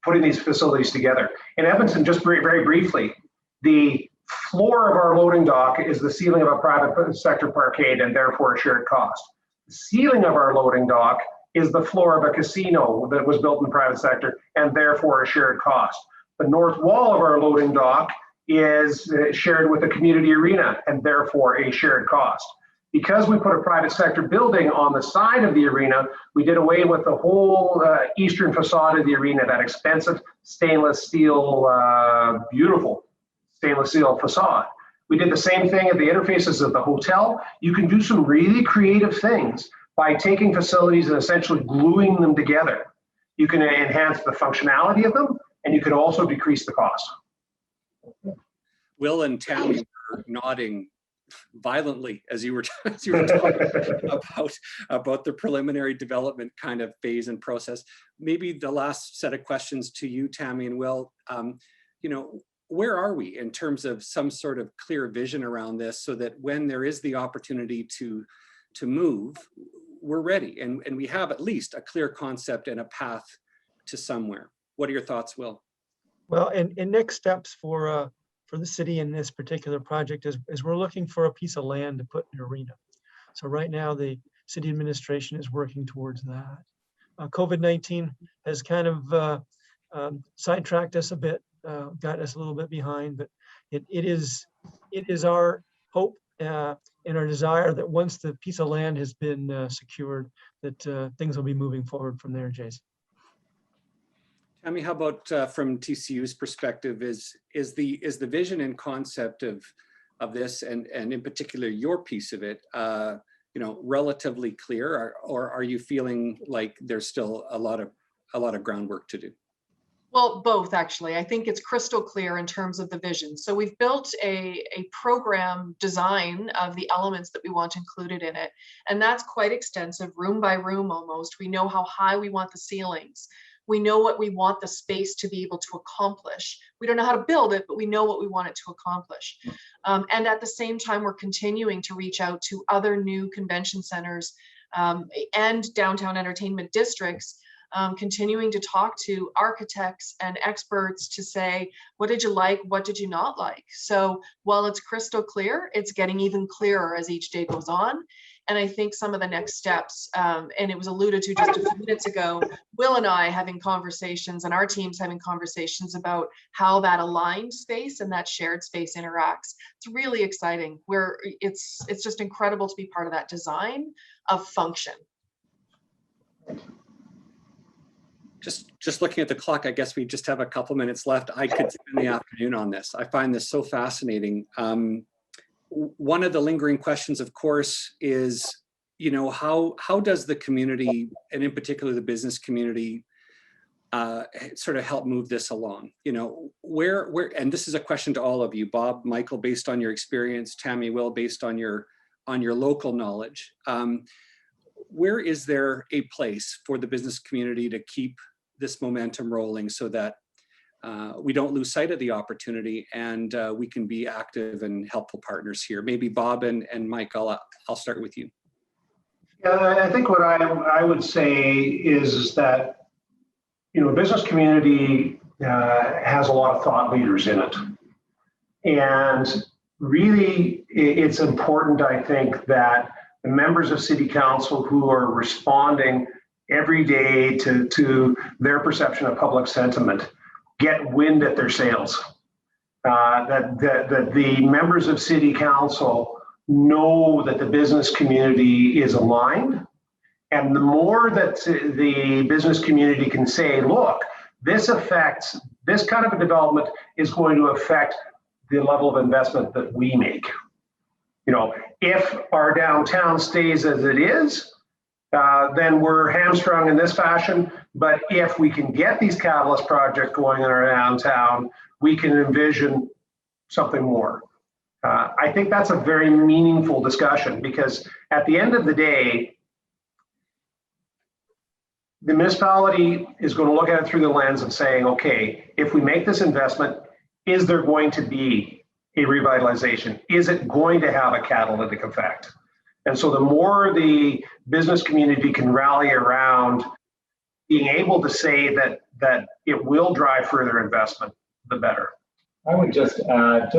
Speaker 3: putting these facilities together. In Edmonton, just very briefly, the floor of our loading dock is the ceiling of a private sector parkade and therefore a shared cost. The ceiling of our loading dock is the floor of a casino that was built in the private sector and therefore a shared cost. The north wall of our loading dock is shared with a community arena and therefore a shared cost. Because we put a private sector building on the side of the arena, we did away with the whole eastern facade of the arena, that expensive stainless steel, beautiful stainless steel facade. We did the same thing at the interfaces of the hotel. You can do some really creative things by taking facilities and essentially gluing them together. You can enhance the functionality of them, and you can also decrease the cost.
Speaker 2: Will and Tammy were nodding violently as you were talking about the preliminary development kind of phase and process. Maybe the last set of questions to you, Tammy and Will, you know, where are we in terms of some sort of clear vision around this, so that when there is the opportunity to move, we're ready and we have at least a clear concept and a path to somewhere? What are your thoughts, Will?
Speaker 5: Well, and next steps for the city in this particular project is we're looking for a piece of land to put in an arena. So right now the city administration is working towards that. COVID-19 has kind of sidetracked us a bit, got us a little bit behind, but it is our hope and our desire that once the piece of land has been secured, that things will be moving forward from there, Jason.
Speaker 2: Tammy, how about from TCU's perspective, is the vision and concept of this, and in particular your piece of it, you know, relatively clear, or are you feeling like there's still a lot of groundwork to do?
Speaker 6: Well, both actually. I think it's crystal clear in terms of the vision. So we've built a program design of the elements that we want included in it. And that's quite extensive, room by room almost. We know how high we want the ceilings. We know what we want the space to be able to accomplish. We don't know how to build it, but we know what we want it to accomplish. And at the same time, we're continuing to reach out to other new convention centers and downtown entertainment districts, continuing to talk to architects and experts to say, what did you like? What did you not like? So while it's crystal clear, it's getting even clearer as each day goes on. And I think some of the next steps, and it was alluded to just a few minutes ago, Will and I having conversations and our teams having conversations about how that aligned space and that shared space interacts. It's really exciting. It's just incredible to be part of that design of function.
Speaker 2: Just looking at the clock, I guess we just have a couple minutes left. I could spend the afternoon on this. I find this so fascinating. One of the lingering questions, of course, is, you know, how does the community, and in particular the business community, sort of help move this along? You know, where, and this is a question to all of you, Bob, Michael, based on your experience, Tammy, Will, based on your local knowledge. Where is there a place for the business community to keep this momentum rolling so that we don't lose sight of the opportunity and we can be active and helpful partners here? Maybe Bob and Mike, I'll start with you.
Speaker 3: Yeah, I think what I would say is that, you know, business community has a lot of thought leaders in it. And really, it's important, I think, that the members of City Council who are responding every day to their perception of public sentiment get wind at their sails. That the members of City Council know that the business community is aligned. And the more that the business community can say, look, this kind of a development is going to affect the level of investment that we make. You know, if our downtown stays as it is, then we're hamstrung in this fashion. But if we can get these catalyst projects going in our downtown, we can envision something more. I think that's a very meaningful discussion, because at the end of the day, the municipality is going to look at it through the lens of saying, okay, if we make this investment, is there going to be a revitalization? Is it going to have a catalytic effect? And so the more the business community can rally around being able to say that it will drive further investment, the better.
Speaker 4: I would just add,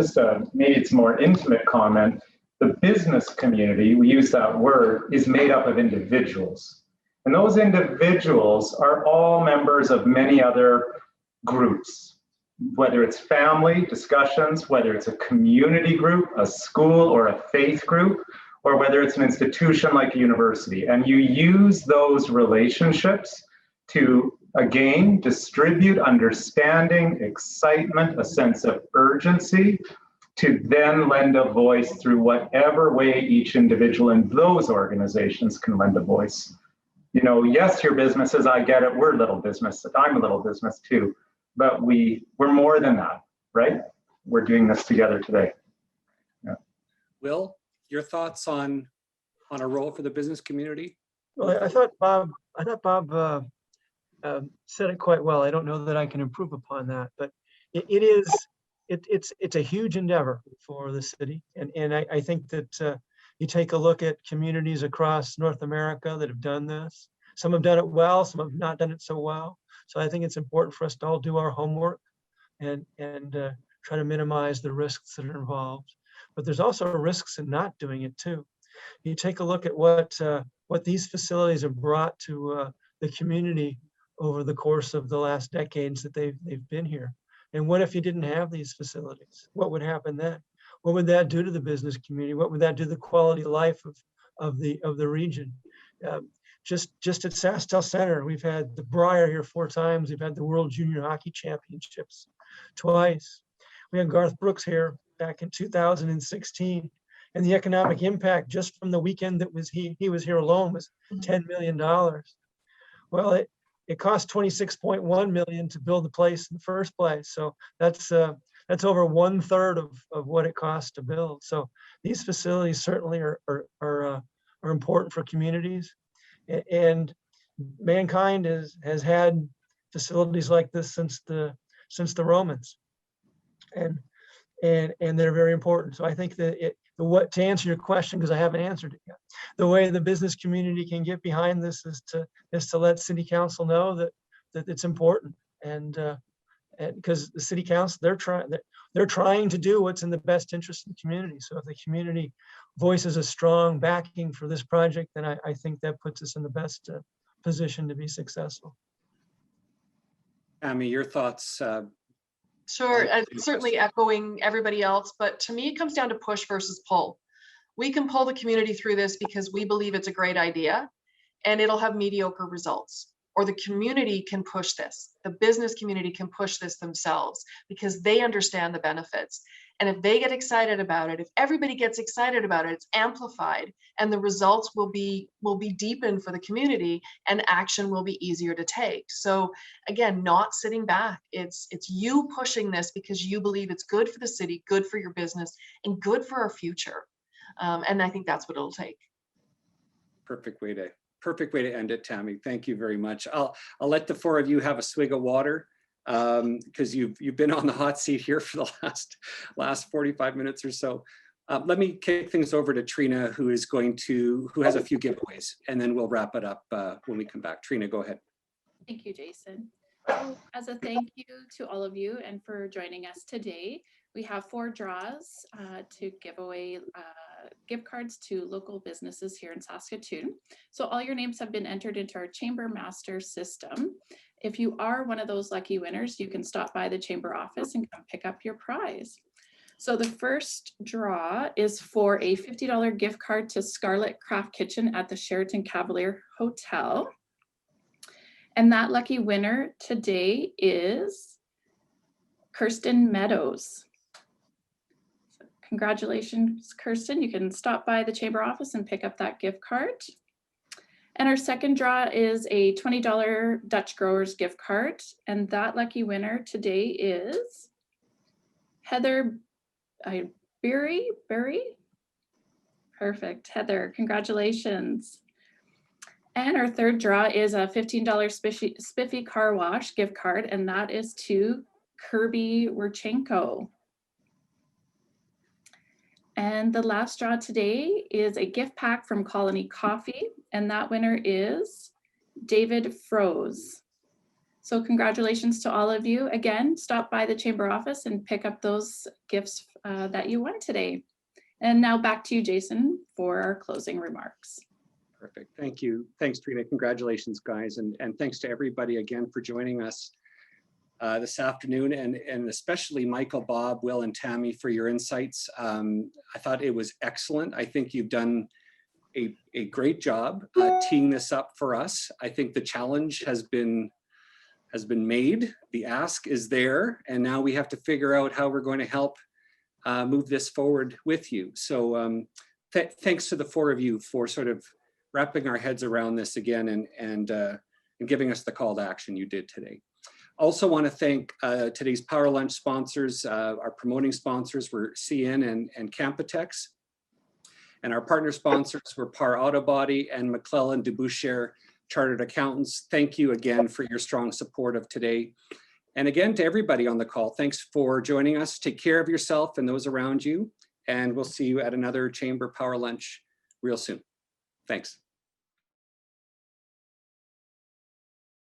Speaker 4: maybe it's a more intimate comment. The business community, we use that word, is made up of individuals. And those individuals are all members of many other groups, whether it's family discussions, whether it's a community group, a school or a faith group, or whether it's an institution like a university. And you use those relationships to, again, distribute understanding, excitement, a sense of urgency, to then lend a voice through whatever way each individual in those organizations can lend a voice. You know, yes, your businesses, I get it, we're a little business, I'm a little business too, but we're more than that, right? We're doing this together today. Yeah.
Speaker 2: Will, your thoughts on a role for the business community?
Speaker 5: Well, I thought Bob said it quite well. I don't know that I can improve upon that, but it's a huge endeavor for the city. And I think that you take a look at communities across North America that have done this. Some have done it well, some have not done it so well. So I think it's important for us to all do our homework and try to minimize the risks that are involved. But there's also risks in not doing it too. You take a look at what these facilities have brought to the community over the course of the last decades that they've been here. And what if you didn't have these facilities? What would happen then? What would that do to the business community? What would that do to the quality of life of the region? Just at Sasktel Center, we've had the Briar here 4 times. We've had the World Junior Hockey Championships twice. We had Garth Brooks here back in 2016. And the economic impact just from the weekend that he was here alone was $10 million. Well, it cost $26.1 million to build the place in the first place. So that's over 1/3 of what it costs to build. So these facilities certainly are important for communities, and mankind has had facilities like this since the Romans, and they're very important. So I think that to answer your question, because I haven't answered it yet, the way the business community can get behind this is to let City Council know that it's important, and because the City Council, they're trying to do what's in the best interest of the community. So if the community voices a strong backing for this project, then I think that puts us in the best position to be successful.
Speaker 2: Tammy, your thoughts?
Speaker 6: Sure, certainly echoing everybody else, but to me, it comes down to push versus pull. We can pull the community through this because we believe it's a great idea and it'll have mediocre results. Or the community can push this. The business community can push this themselves because they understand the benefits. And if they get excited about it, if everybody gets excited about it, it's amplified and the results will be deepened for the community and action will be easier to take. So again, not sitting back. It's you pushing this because you believe it's good for the city, good for your business, and good for our future. And I think that's what it'll take.
Speaker 2: Perfect way to end it, Tammy. Thank you very much. I'll let the 4 of you have a swig of water, because you've been on the hot seat here for the last 45 minutes or so. Let me kick things over to Trina, who has a few giveaways, and then we'll wrap it up when we come back. Trina, go ahead.
Speaker 7: Thank you, Jason. So as a thank you to all of you and for joining us today, we have 4 draws to give away gift cards to local businesses here in Saskatoon. So all your names have been entered into our Chamber Master system. If you are one of those lucky winners, you can stop by the Chamber office and come pick up your prize. So the first draw is for a $50 gift card to Scarlet Craft Kitchen at the Sheraton Cavalier Hotel. And that lucky winner today is Kirsten Meadows. So congratulations, Kirsten. You can stop by the Chamber office and pick up that gift card. And our second draw is a $20 Dutch Growers gift card. And that lucky winner today is Heather Berry. Perfect, Heather, congratulations. And our third draw is a $15 Spiffy Car Wash gift card, and that is to Kirby Werchenko. And the last draw today is a gift pack from Colony Coffee, and that winner is David Froze. So congratulations to all of you. Again, stop by the Chamber office and pick up those gifts that you won today. And now back to you, Jason, for our closing remarks.
Speaker 2: Perfect. Thank you. Thanks, Trina. Congratulations, guys. And thanks to everybody again for joining us this afternoon, and especially Michael, Bob, Will, and Tammy for your insights. I thought it was excellent. I think you've done a great job teeing this up for us. I think the challenge has been made. The ask is there, and now we have to figure out how we're going to help move this forward with you. So thanks to the four of you for sort of wrapping our heads around this again and giving us the call to action you did today. Also want to thank today's Power Lunch sponsors. Our promoting sponsors were CN and Campitex. And our partner sponsors were Par Auto Body and McClellan Deboucher Chartered Accountants. Thank you again for your strong support of today. And again, to everybody on the call, thanks for joining us. Take care of yourself and those around you. And we'll see you at another Chamber Power Lunch real soon. Thanks.